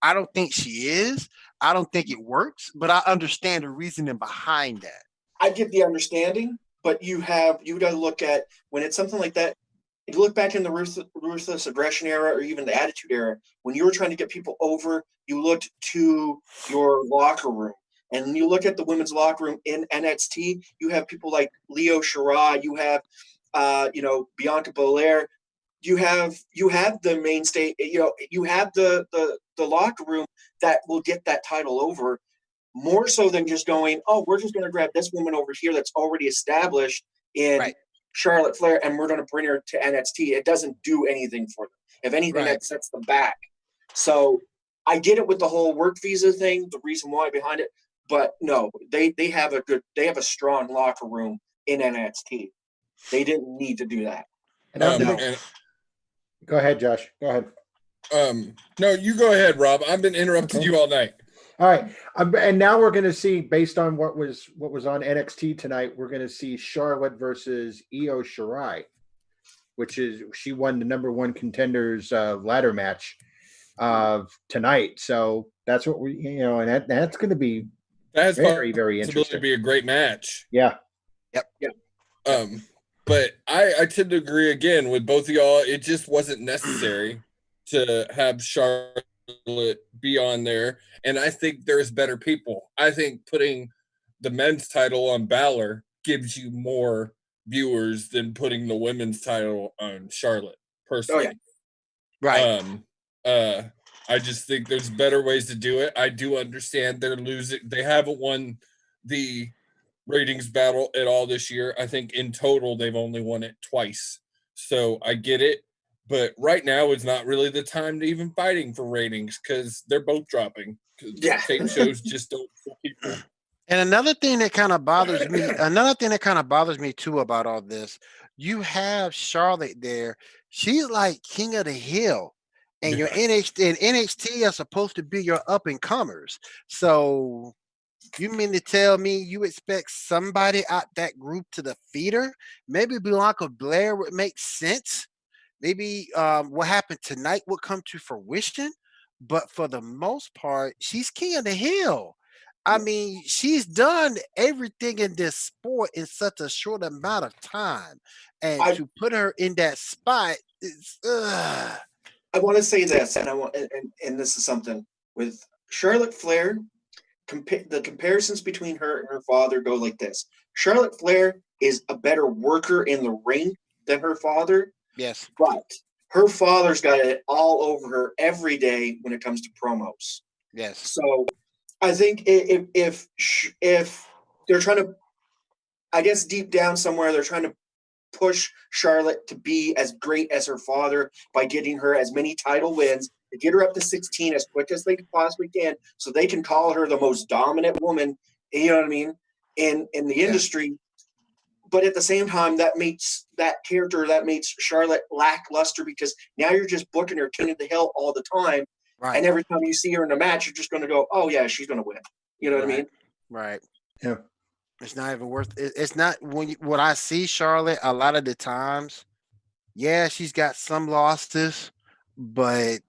I don't think she is. I don't think it works, but I understand the reasoning behind that. I get the understanding, but you got to look at when it's something like that. If you look back in the ruthless aggression era or even the attitude era, when you were trying to get people over, you looked to your locker room. And when you look at the women's locker room in NXT, you have people like Io Shirai, you have Bianca Belair, you have the mainstay, you have the locker room that will get that title over more so than just going, oh, we're just going to grab this woman over here that's already established in Charlotte Flair and we're going to bring her to NXT. It doesn't do anything for them. If anything, that sets them back. So I get it with the whole work visa thing, the reason why behind it, but no, they have a strong locker room in NXT. They didn't need to do that. Go ahead, Josh. Go ahead. No, you go ahead, Rob. I've been interrupting you all night. All right, and now we're going to see, based on what was on NXT tonight, we're going to see Charlotte versus Io Shirai, she won the number one contenders ladder match tonight. So that's what and that's going to be very, very interesting. To be a great match. Yeah. Yep. But I tend to agree again with both of y'all. It just wasn't necessary to have Charlotte be on there. And I think there's better people. I think putting the men's title on Balor gives you more viewers than putting the women's title on Charlotte, personally. Right. I just think there's better ways to do it. I do understand they're losing. They haven't won the ratings battle at all this year. I think in total they've only won it twice. So I get it. But right now is not really the time to even fighting for ratings because they're both dropping. Tape shows just don't pull people. And another thing that kind of bothers me too about all this, you have Charlotte there. She's like king of the hill. And your NXT are supposed to be your up and comers. So you mean to tell me you expect somebody out that group to defeat her? Maybe Bianca Belair would make sense. Maybe what happened tonight would come to fruition. But for the most part, she's king of the hill. I mean, she's done everything in this sport in such a short amount of time. And to put her in that spot, it's I want to say this, and this is something with Charlotte Flair. The comparisons between her and her father go like this. Charlotte Flair is a better worker in the ring than her father. Yes. But her father's got it all over her every day when it comes to promos. Yes. So I think if they're trying to, I guess deep down somewhere, they're trying to push Charlotte to be as great as her father by getting her as many title wins, to get her up to 16 as quick as they possibly can, so they can call her the most dominant woman, you know what I mean, in the industry. But at the same time, that makes Charlotte lackluster because now you're just booking her king of the hill all the time. Right. And every time you see her in a match, you're just going to go, oh, yeah, she's going to win. You know what I mean? Right. Yeah. It's not even worth it. It's not when I see Charlotte a lot of the times, yeah, she's got some losses, but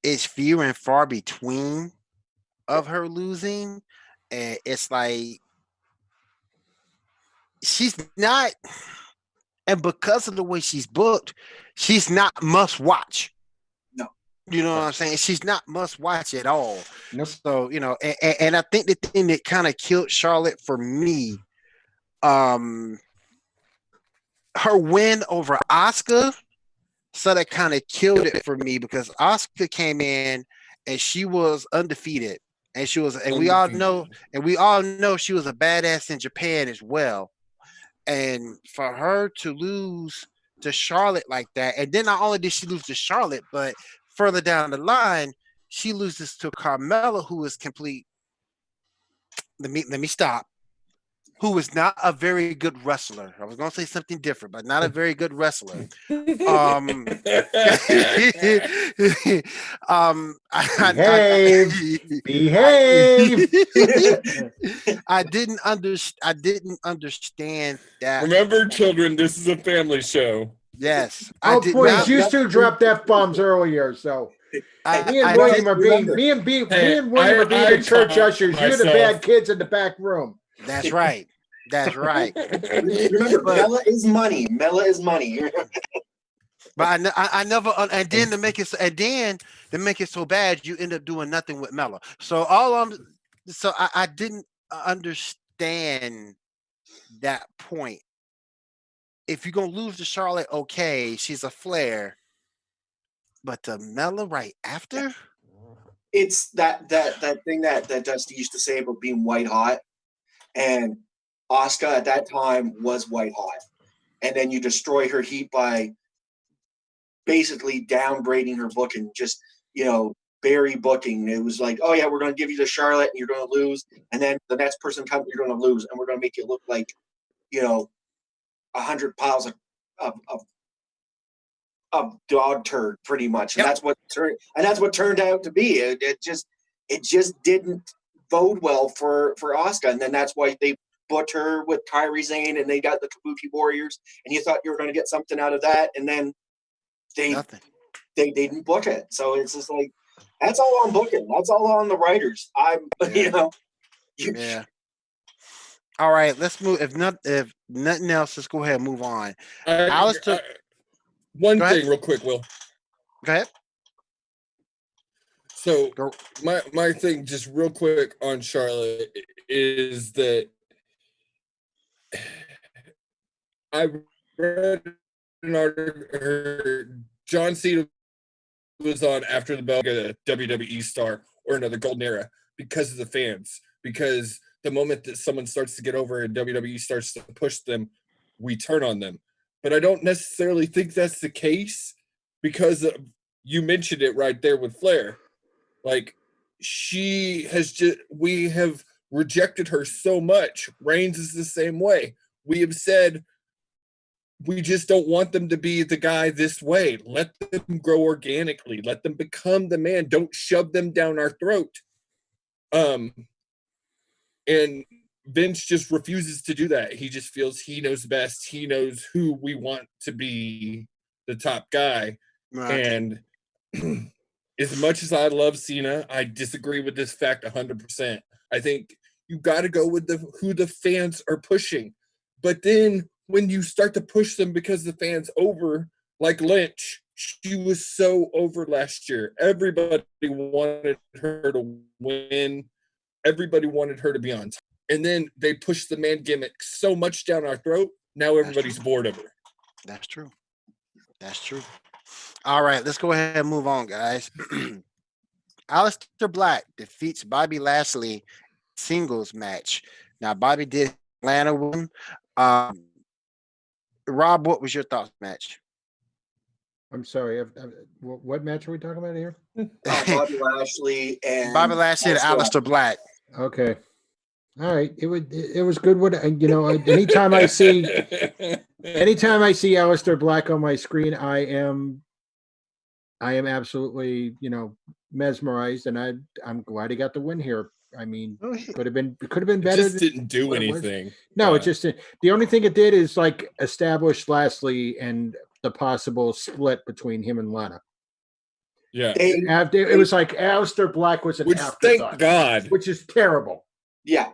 it's few and far between of her losing. And it's like she's not, and because of the way she's booked, she's not must watch. No. You know what I'm saying? She's not must watch at all. Nope. So, and I think the thing that kind of killed Charlotte for me, her win over Asuka, so that kind of killed it for me because Asuka came in and she was undefeated. And we all know she was a badass in Japan as well. And for her to lose to Charlotte like that, and then not only did she lose to Charlotte, but further down the line, she loses to Carmella, who is complete. Let me stop. who is not a very good wrestler. I was gonna say something different, but not a very good wrestler. Behave. I didn't understand that. Remember, children, this is a family show. Yes. Oh, please, you two dropped F-bombs earlier, so me and William are being the church ushers. You're the bad kids in the back room. That's right. That's right. Remember, Mela is money. Mela is money. But I never, and then to make it so bad, you end up doing nothing with Mela. So I didn't understand that point. If you're gonna lose to Charlotte, okay, she's a Flair, but to Mela right after, it's that thing that Dusty used to say about being white hot, and Asuka at that time was white hot, and then you destroy her heat by basically downgrading her booking, just Barry booking. It was like, oh yeah, we're going to give you to Charlotte and you're going to lose, and then the next person comes, you're going to lose, and we're going to make it look like 100 pounds of dog turd, pretty much. And Yep. that's what turned out to be. It just didn't bode well for Asuka, and then that's why they booked her with Kairi Sane, and they got the Kabuki Warriors, and you thought you were going to get something out of that, and then they didn't book it. So it's just like, that's all on booking. That's all on the writers. Yeah. All right, let's move. If nothing else, let's go ahead and move on. Alistair, one thing real quick, Will. Go ahead. So my thing just real quick on Charlotte is that I read an article, John Cena was on after the bell, a WWE star or another golden era because of the fans. Because the moment that someone starts to get over and WWE starts to push them, we turn on them. But I don't necessarily think that's the case, because you mentioned it right there with Flair. Like, we have rejected her so much. Reigns is the same way. We have said, we just don't want them to be the guy this way. Let them grow organically. Let them become the man. Don't shove them down our throat. And Vince just refuses to do that. He just feels he knows best. He knows who we want to be the top guy. Right. And as much as I love Cena, I disagree with this fact 100%. I think you got to go with who the fans are pushing. But then when you start to push them because the fans over, like Lynch, she was so over last year. Everybody wanted her to win. Everybody wanted her to be on top. And then they pushed the man gimmick so much down our throat. Now everybody's bored of her. That's true. That's true. All right, let's go ahead and move on, guys. Aleister Black defeats Bobby Lashley singles match. Now, Bobby did Atlanta win. Rob, what was your thoughts match? I'm sorry. What match are we talking about here? Bobby Lashley and Aleister Black. Okay. All right. It was good. Anytime I see Aleister Black on my screen, I am absolutely, mesmerized, and I'm glad he got the win here. I mean, could have been better. It just didn't do anything. No, it just the only thing it did is like establish Lashley and the possible split between him and Lana. Yeah, it was like Aleister Black was an afterthought. Thank God, which is terrible. Yeah,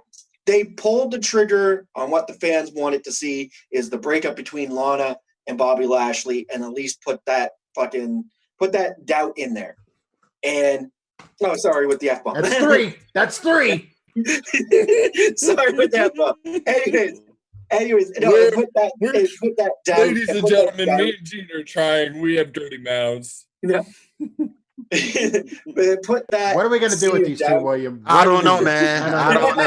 they pulled the trigger on what the fans wanted to see, is the breakup between Lana and Bobby Lashley, and at least put that doubt in there. And sorry with the F-bomb. That's three. Sorry with the F-bomb. Anyways, put that doubt. Ladies and gentlemen, me and Gene are trying. We have dirty mouths. Yeah. Put that. What are we going to do with these two, William? I don't know, man. I don't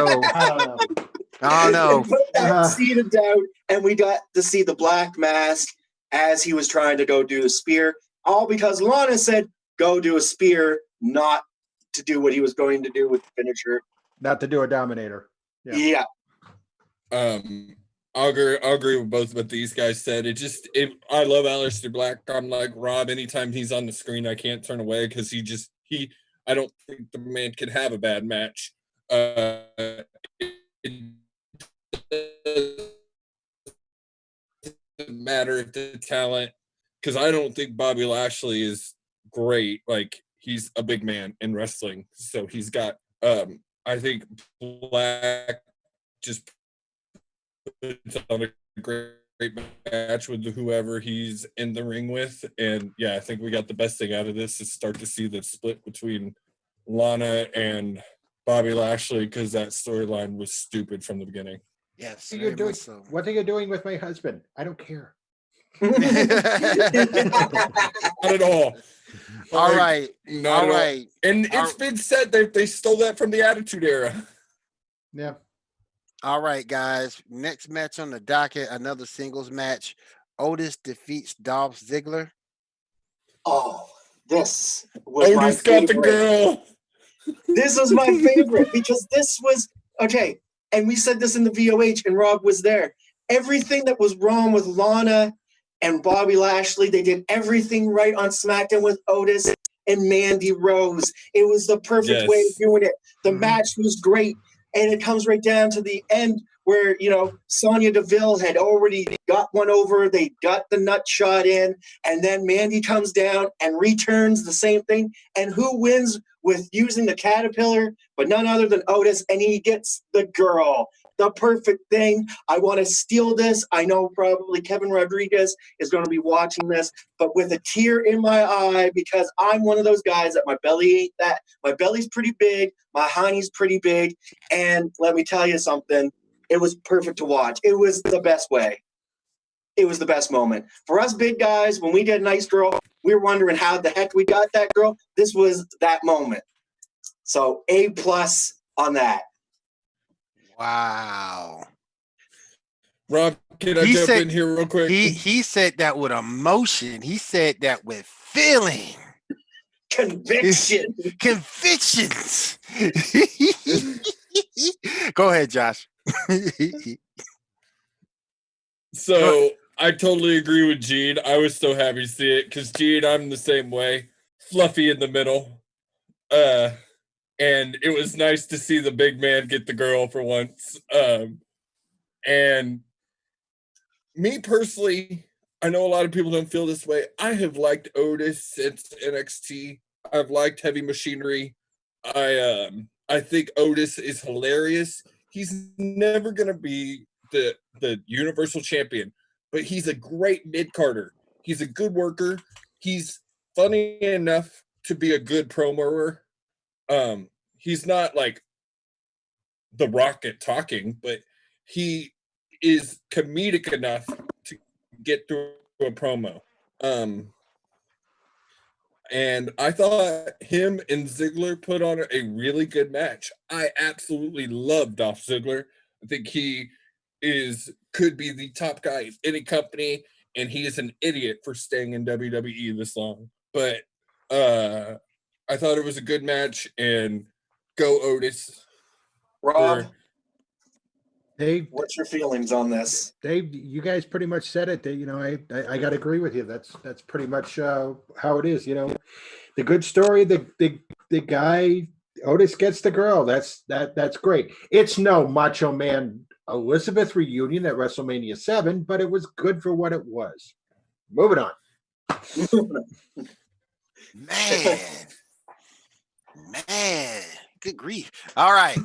know. Put that seed of doubt, and we got to see the Black Mask as he was trying to go do the spear. All because Lana said, go do a spear, not to do what he was going to do with the finisher. Not to do a Dominator. Yeah. I'll agree with both what these guys said. I love Aleister Black. I'm like Rob. Anytime he's on the screen, I can't turn away because I don't think the man can have a bad match. It doesn't matter if the talent, because I don't think Bobby Lashley is great. Like, he's a big man in wrestling, so he's got. I think Black just puts on a great match with whoever he's in the ring with, and yeah, I think we got the best thing out of this is start to see the split between Lana and Bobby Lashley, because that storyline was stupid from the beginning. Yes, What are you doing? so. What are you doing with my husband? I don't care. Not at all. All right. Not all at right. all. And it's been said that they stole that from the Attitude Era. Yeah. All right, guys. Next match on the docket, another singles match. Otis defeats Dolph Ziggler. Oh, this was Otis got the girl. This was my favorite because this was okay. And we said this in the VOH, and Rob was there. Everything that was wrong with Lana and Bobby Lashley, they did everything right on SmackDown with Otis and Mandy Rose. It was the perfect way of doing it. The match was great. And it comes right down to the end where, Sonya Deville had already got one over. They got the nut shot in. And then Mandy comes down and returns the same thing. And who wins with using the caterpillar? But none other than Otis. And he gets the girl. The perfect thing. I want to steal this. I know probably Kevin Rodriguez is going to be watching this, but with a tear in my eye, because I'm one of those guys that my belly ain't that. My belly's pretty big. My honey's pretty big. And let me tell you something. It was perfect to watch. It was the best way. It was the best moment. For us big guys, when we get a nice girl, we were wondering how the heck we got that girl. This was that moment. So A+ on that. Wow. Rob, can I jump in here real quick? He said that with emotion. He said that with feeling. Conviction. Convictions. Go ahead, Josh. So I totally agree with Gene. I was so happy to see it because Gene, I'm the same way. Fluffy in the middle. And it was nice to see the big man get the girl for once. And me personally, I know a lot of people don't feel this way. I have liked Otis since NXT. I've liked Heavy Machinery. I think Otis is hilarious. He's never gonna be the Universal Champion, but he's a great mid-carder. He's a good worker. He's funny enough to be a good promoer. He's not like the Rocket talking, but he is comedic enough to get through a promo. And I thought him and Ziggler put on a really good match. I absolutely love Dolph Ziggler. I think he could be the top guy in any company, and he is an idiot for staying in WWE this long. But I thought it was a good match, and go Otis. Rob, Dave, what's your feelings on this? Dave, you guys pretty much said it. I got to agree with you. That's pretty much how it is. The good story. The guy Otis gets the girl. That's great. It's no Macho Man Elizabeth reunion at WrestleMania 7, but it was good for what it was. Moving on. Man, good grief. All right.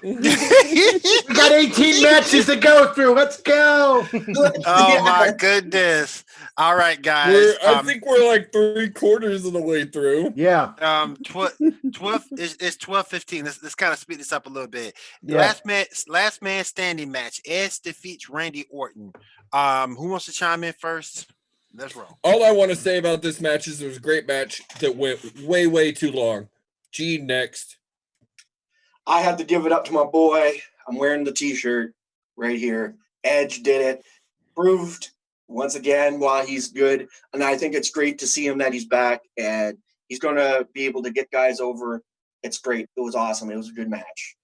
We got 18 matches to go through. Let's go. Oh my goodness. All right, guys. I think we're like 3/4 of the way through. Yeah. 12 it's 12:15. Let's kind of speed this up a little bit. Yeah. Last man standing match. Edge defeats Randy Orton. Who wants to chime in first? Let's roll. All I want to say about this match is it was a great match that went way, way too long. Gene next. I had to give it up to my boy. I'm wearing the t-shirt right here. Edge did it. Proved once again why he's good. And I think it's great to see him that he's back and he's going to be able to get guys over. It's great. It was awesome. It was a good match.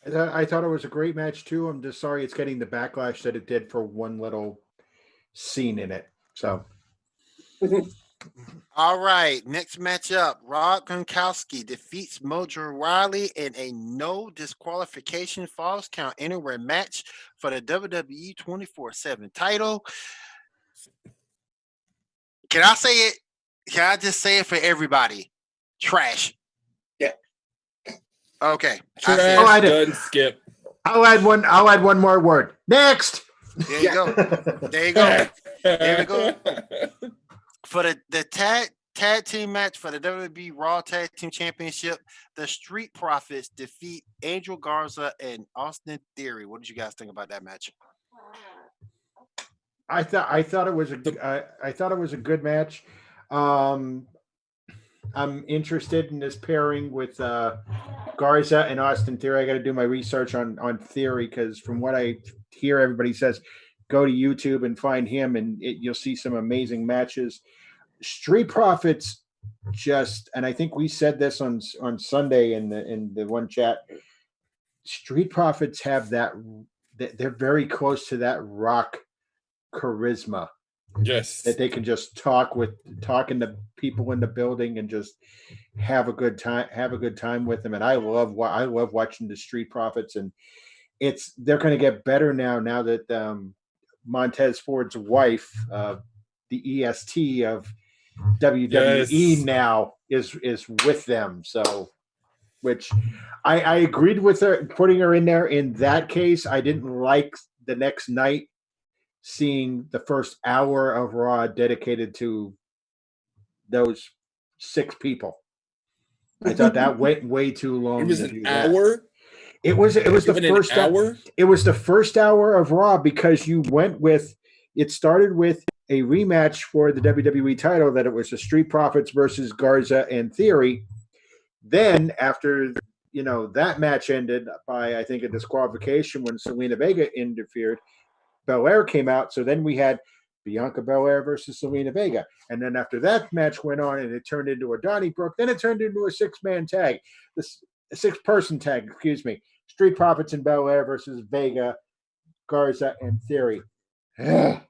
I thought it was a great match too. I'm just sorry it's getting the backlash that it did for one little scene in it. So, All right, next matchup. Rob Gronkowski defeats Mojo Riley in a no disqualification falls count anywhere match for the WWE 24/7 title. Can I say it? Can I just say it for everybody? Trash. Yeah. Okay. Trash, done, skip. I'll add one more word. Next. There you go. There you go. There we go. For the tag team match for the WWE Raw Tag Team Championship, the Street Profits defeat Angel Garza and Austin Theory. What did you guys think about that match? I thought it was a good match. I'm interested in this pairing with Garza and Austin Theory. I got to do my research on Theory because from what I hear, everybody says go to YouTube and find him, and you'll see some amazing matches. Street Profits and I think we said this on Sunday in the one chat. Street Profits have that. They're very close to that Rock charisma. Yes, that they can just talking to people in the building and just have a good time with them. And I love watching the Street Profits, and they're going to get better now that Montez Ford's wife, the EST of WWE now is with them. So, which I agreed with her putting her in there. In that case, I didn't like the next night seeing the first hour of Raw dedicated to those 6 people. I thought that went way too long. It was an hour. It was the first hour. It was the first hour of Raw because it started with a rematch for the WWE title that it was the Street Profits versus Garza and Theory. Then after that match ended by I think a disqualification when Zelina Vega interfered, Belair came out. So then we had Bianca Belair versus Zelina Vega. And then after that match went on and it turned into a Donnybrook, then it turned into a 6-man tag, a 6-person tag, excuse me. Street Profits and Belair versus Vega, Garza, and Theory. No.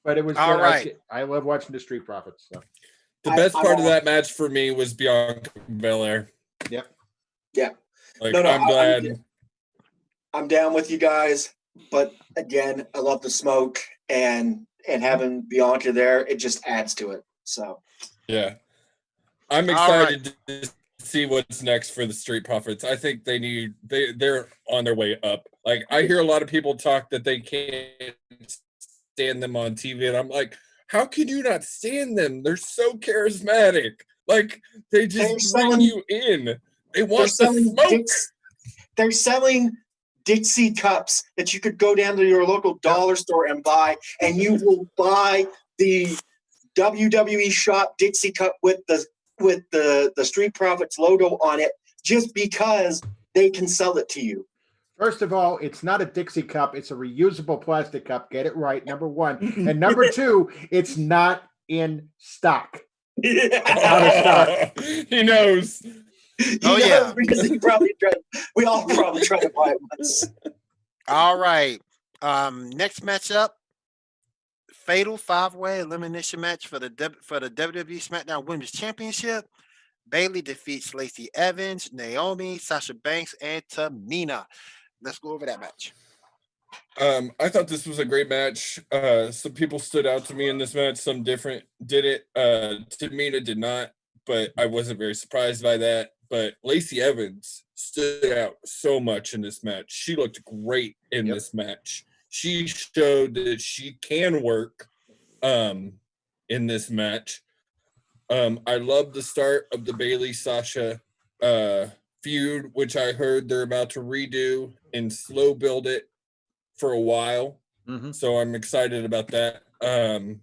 But it was all good. Right. I love watching the Street Profits. So. The best part of that match for me was Bianca Belair. Yep. Yeah. I'm glad. I'm down with you guys, but again, I love the smoke and having Bianca there, it just adds to it. So yeah, I'm excited to see what's next for the Street Profits. I think they're on their way up. Like I hear a lot of people talk that they can't stand them on TV, and I'm like, how can you not stand them? They're so charismatic. Like they just bring you in. They want the smoke. They're selling Dixie cups that you could go down to your local dollar store and buy, and you will buy the WWE shop Dixie cup with the Street Profits logo on it just because they can sell it to you. First of all, it's not a Dixie cup. It's a reusable plastic cup. Get it right, number one. And number two, it's not in stock. Out of stock. He knows. Yeah, because we all probably tried to buy it once. All right. Next matchup, fatal 5-way elimination match for the WWE SmackDown Women's Championship. Bayley defeats Lacey Evans, Naomi, Sasha Banks, and Tamina. Let's go over that match. I thought this was a great match. Some people stood out to me in this match. Some different did it. Tamina did not, but I wasn't very surprised by that. But Lacey Evans stood out so much in this match. She looked great in this match. She showed that she can work in this match. I love the start of the Bayley-Sasha feud, which I heard they're about to redo and slow build it for a while. Mm-hmm. So I'm excited about that. But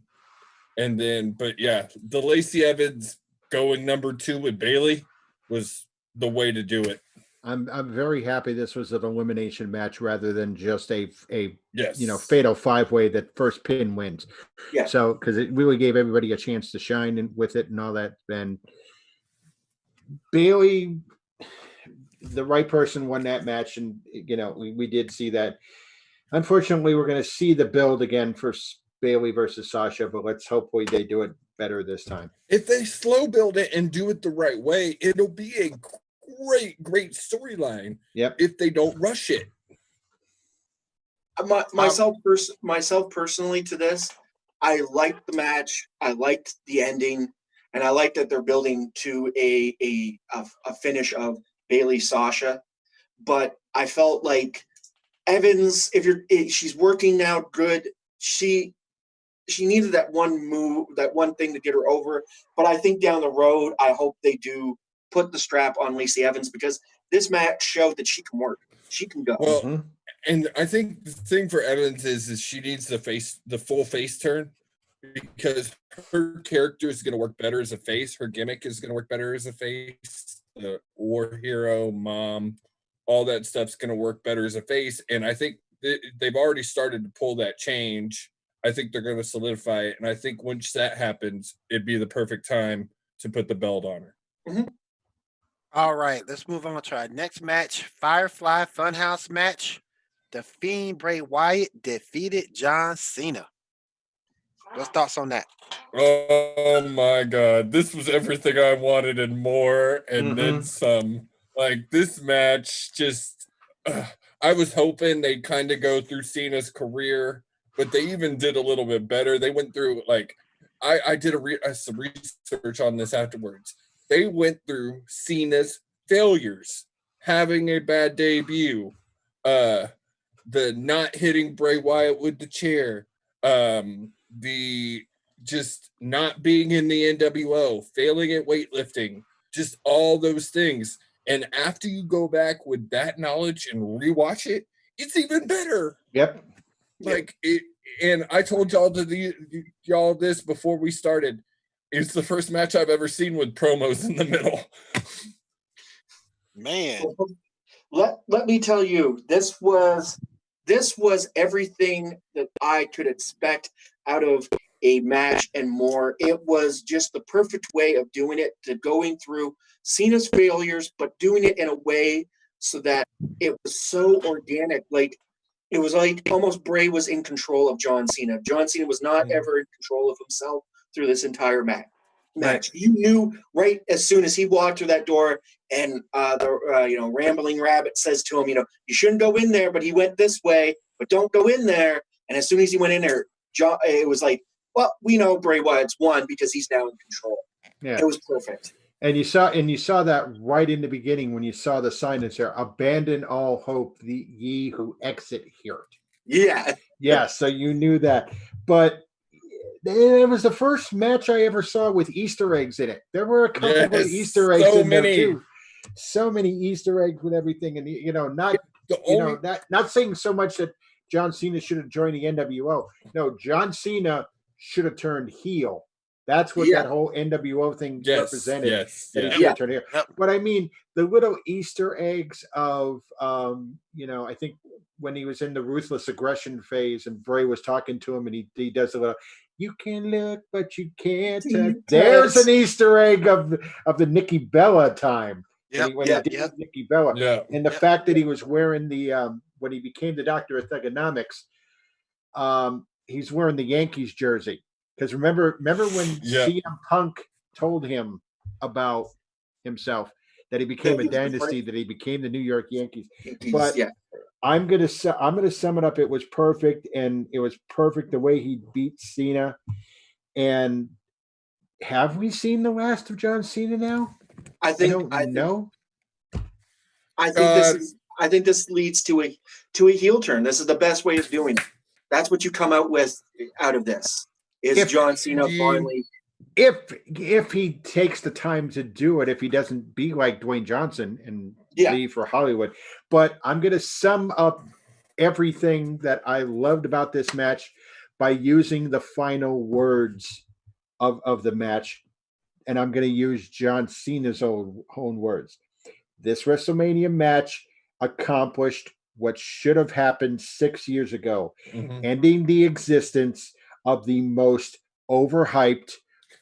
yeah, the Lacey Evans going number 2 with Bayley was the way to do it. I'm very happy this was an elimination match rather than just a yes. Fatal 5-way that first pin wins. Yeah. So because it really gave everybody a chance to shine with it and all that. And Bailey, the right person won that match, and we did see that. Unfortunately, we're going to see the build again for Bailey versus Sasha, but let's hopefully they do it better this time. If they slow build it and do it the right way, it'll be a great storyline. Yep. If they don't rush it. Myself personally to this, I liked the match. I liked the ending, and I like that they're building to a finish of Bailey Sasha. But I felt like Evans, she's working now good. She needed that one move, that one thing to get her over. But I think down the road, I hope they do put the strap on Lacey Evans, because this match showed that she can work. She can go. Well, and I think the thing for Evans is she needs the full face turn, because her character is going to work better as a face. Her gimmick is going to work better as a face. The war hero, mom, all that stuff's going to work better as a face. And I think they've already started to pull that change. I think they're going to solidify it. And I think once that happens, it'd be the perfect time to put the belt on her. Mm-hmm. All right, let's move on to our next match. Firefly Funhouse match. The Fiend Bray Wyatt defeated John Cena. What's thoughts on that? Oh my God. This was everything I wanted and more, and then some. Like, this match just, I was hoping they'd kind of go through Cena's career, but they even did a little bit better. They went through, like, I did some research on this afterwards. They went through Cena's failures, having a bad debut, the not hitting Bray Wyatt with the chair, the just not being in the NWO, failing at weightlifting, just all those things. And after you go back with that knowledge and rewatch it, it's even better. Yep. Like it, and I told y'all this before we started. It's the first match I've ever seen with promos in the middle. Man. Let me tell you, this was everything that I could expect out of a match and more. It was just the perfect way of doing it, to going through Cena's failures, but doing it in a way so that it was so organic. Like, it was like almost Bray was in control of John Cena. John Cena was not ever in control of himself through this entire match. Right. You knew right as soon as he walked through that door, and the rambling rabbit says to him, you shouldn't go in there, but he went this way, but don't go in there. And as soon as he went in there, it was like, well, we know Bray Wyatt's won because he's now in control. Yeah. It was perfect. And you saw that right in the beginning when you saw the sign that said, "Abandon all hope, the ye who exit here." Yeah. Yeah. So you knew that, but it was the first match I ever saw with Easter eggs in it. There were a couple of Easter eggs in there too. So many Easter eggs with everything, and not saying so much that John Cena should have joined the NWO. No, John Cena should have turned heel. That's what that whole NWO thing represented. Yes. That he should have turned heel. But I mean, the little Easter eggs of, I think when he was in the ruthless aggression phase and Bray was talking to him, and he does a little, "You can look, but you can't touch." There's an Easter egg of the Nikki Bella time. When he did Nikki Bella. Yeah. And the fact that he was wearing the, when he became the Doctor of Thugonomics, he's wearing the Yankees jersey. Because remember when CM Punk told him about himself, that he became a dynasty, that he became the New York Yankees. But I'm gonna sum it up. It was perfect, and it was perfect the way he beat Cena. And have we seen the last of John Cena now? I think this leads to a heel turn. This is the best way of doing it. That's what you come out with out of this. Is John Cena finally? If he takes the time to do it, if he doesn't be like Dwayne Johnson and leave for Hollywood. But I'm going to sum up everything that I loved about this match by using the final words of the match. And I'm going to use John Cena's own words. This WrestleMania match accomplished what should have happened 6 years ago, ending the existence of the most overhyped,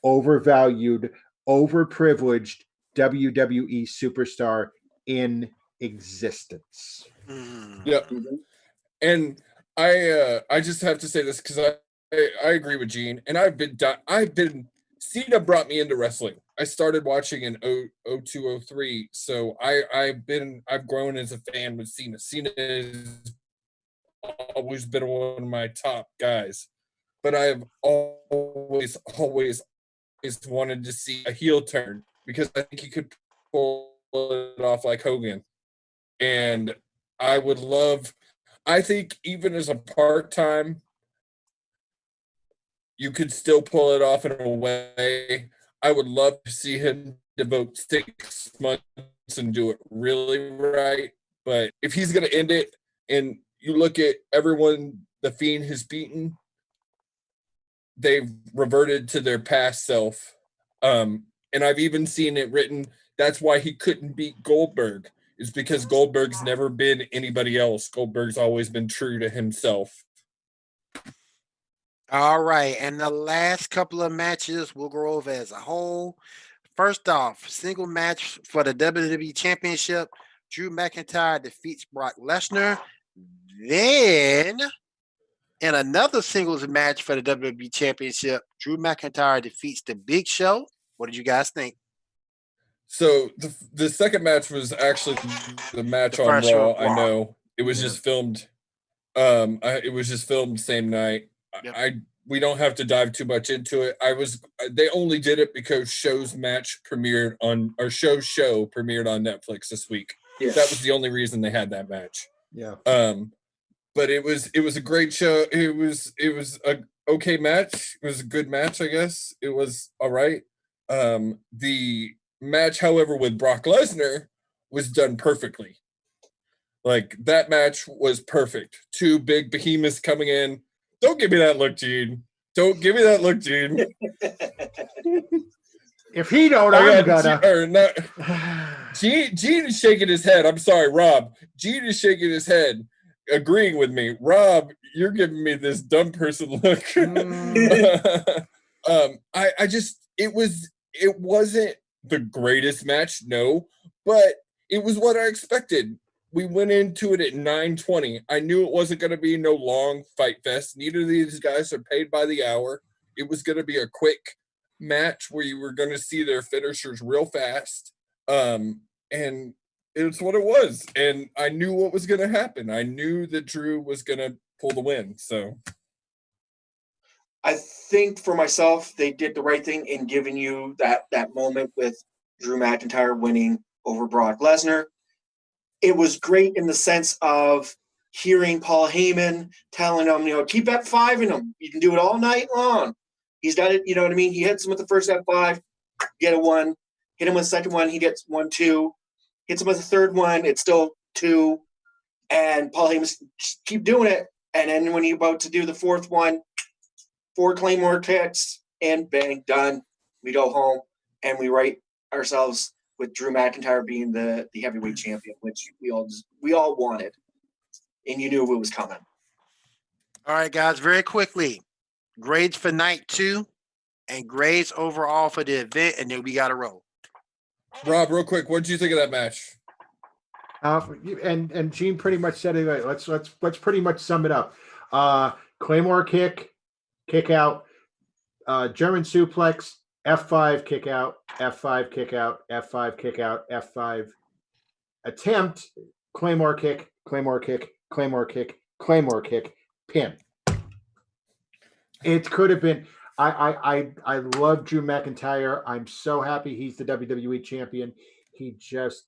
overvalued, overprivileged WWE superstar in existence. Yeah. And I just have to say this because I agree with Gene, and I've been Cena brought me into wrestling. I started watching in 0203, so I've grown as a fan with Cena. Cena has always been one of my top guys, but I've always wanted to see a heel turn because I think he could pull it off like Hogan, and I think even as a part-time, you could still pull it off in a way. I would love to see him devote 6 months and do it really right. But if he's going to end it, and you look at everyone The Fiend has beaten, they've reverted to their past self. And I've even seen it written, that's why he couldn't beat Goldberg. Is because Goldberg's never been anybody else. Goldberg's always been true to himself. All right, and the last couple of matches we'll go over as a whole. First off, single match for the WWE Championship. Drew McIntyre defeats Brock Lesnar. Then, in another singles match for the WWE Championship, Drew McIntyre defeats The Big Show. What did you guys think? So the second match was actually the match on Raw. I know it was just filmed. It was just filmed same night. Yep. We don't have to dive too much into it. They only did it because Show's match premiered on, or show premiered on Netflix this week. Yes. That was the only reason they had that match. Yeah. But it was a great show. It was a okay match. It was a good match, I guess. It was all right. The match, however, with Brock Lesnar was done perfectly. Like, that match was perfect. Two big behemoths coming in. Don't give me that look, Gene. Don't give me that look, Gene. If he don't, I'm gonna. Gene is shaking his head. I'm sorry, Rob. Gene is shaking his head, agreeing with me. Rob, you're giving me this dumb person look. It wasn't the greatest match, no, but it was what I expected. We went into it at 9:20. I knew it wasn't going to be no long fight fest. Neither of these guys are paid by the hour. It was going to be a quick match where you were going to see their finishers real fast. And it's what it was. And I knew what was going to happen. I knew that Drew was going to pull the win. So I think for myself, they did the right thing in giving you that moment with Drew McIntyre winning over Brock Lesnar. It was great in the sense of hearing Paul Heyman telling him, keep F5 in him. You can do it all night long. He's done it, you know what I mean? He hits him with the first F5, get a 1. Hit him with the second one, he gets 1, 2. Hits him with the third one, it's still 2. And Paul Heyman, keep doing it. And then when you're about to do the fourth one, 4 Claymore kicks, and bang, done. We go home, and we write ourselves with Drew McIntyre being the heavyweight champion, which we all wanted, and you knew it was coming. All right, guys, very quickly, grades for night 2 and grades overall for the event, and then we got to roll. Rob, real quick, what did you think of that match? And Gene pretty much said it. Let's pretty much sum it up. Claymore kick out, German suplex, F5 kick out, F5 kick out, F5 kick out, F5 attempt, Claymore kick, Claymore kick, Claymore kick, Claymore kick, pin. It could have been. I love Drew McIntyre. I'm so happy he's the WWE champion. He just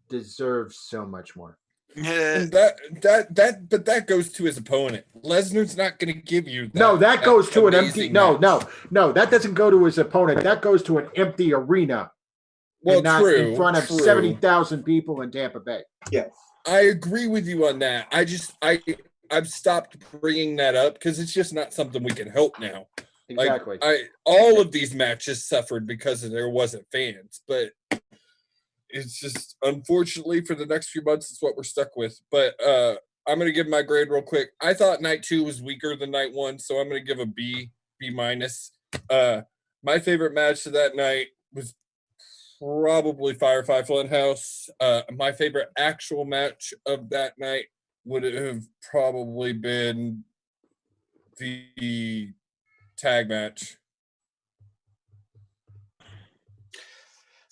deserves so much more. And that goes to his opponent. Lesnar's not going to give you that. No, that goes to an empty. No, that doesn't go to his opponent. That goes to an empty arena. Well, not true, in front of 70,000 people in Tampa Bay. Yeah, I agree with you on that. I've stopped bringing that up because it's just not something we can help now. Exactly. All of these matches suffered because there wasn't fans, but it's just, unfortunately, for the next few months, it's what we're stuck with. But I'm going to give my grade real quick. I thought night 2 was weaker than night 1, so I'm going to give a B minus. My favorite match of that night was probably Firefly Funhouse. My favorite actual match of that night would have probably been the tag match.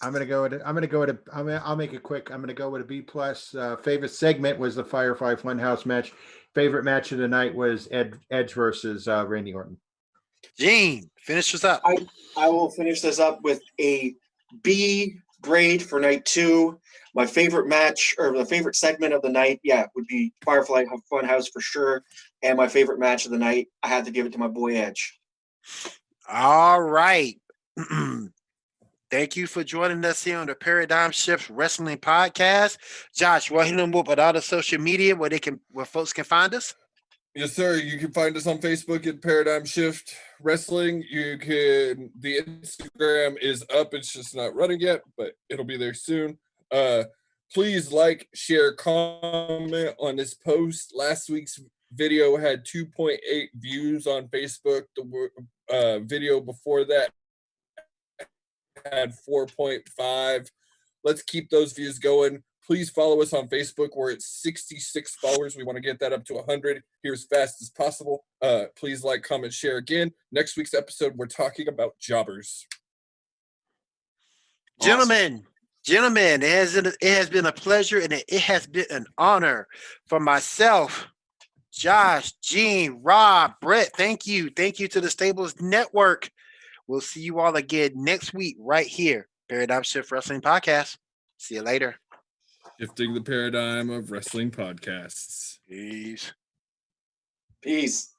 I'll make it quick. I'm gonna go with a B plus. Favorite segment was the Firefly Funhouse match. Favorite match of the night was Edge versus Randy Orton. Gene, finish this up. I will finish this up with a B grade for night 2. My favorite match or the favorite segment of the night, would be Firefly Funhouse for sure. And my favorite match of the night, I had to give it to my boy Edge. All right. Thank you for joining us here on the Paradigm Shift Wrestling Podcast. Josh, we'll hit them up with all the social media where folks can find us. Yes, sir. You can find us on Facebook at Paradigm Shift Wrestling. The Instagram is up. It's just not running yet, but it'll be there soon. Please like, share, comment on this post. Last week's video had 2.8 views on Facebook. The video before that had 4.5. Let's keep those views going. Please follow us on Facebook. We're at 66 followers. We want to get that up to 100 here as fast as possible. Please like, comment, share again. Next week's episode, we're talking about jobbers. Awesome. Gentlemen, it has been a pleasure and it has been an honor for myself, Josh, Gene, Rob, Brett. Thank you. Thank you to the Stables Network. We'll see you all again next week right here, Paradigm Shift Wrestling Podcast. See you later. Shifting the paradigm of wrestling podcasts. Peace. Peace.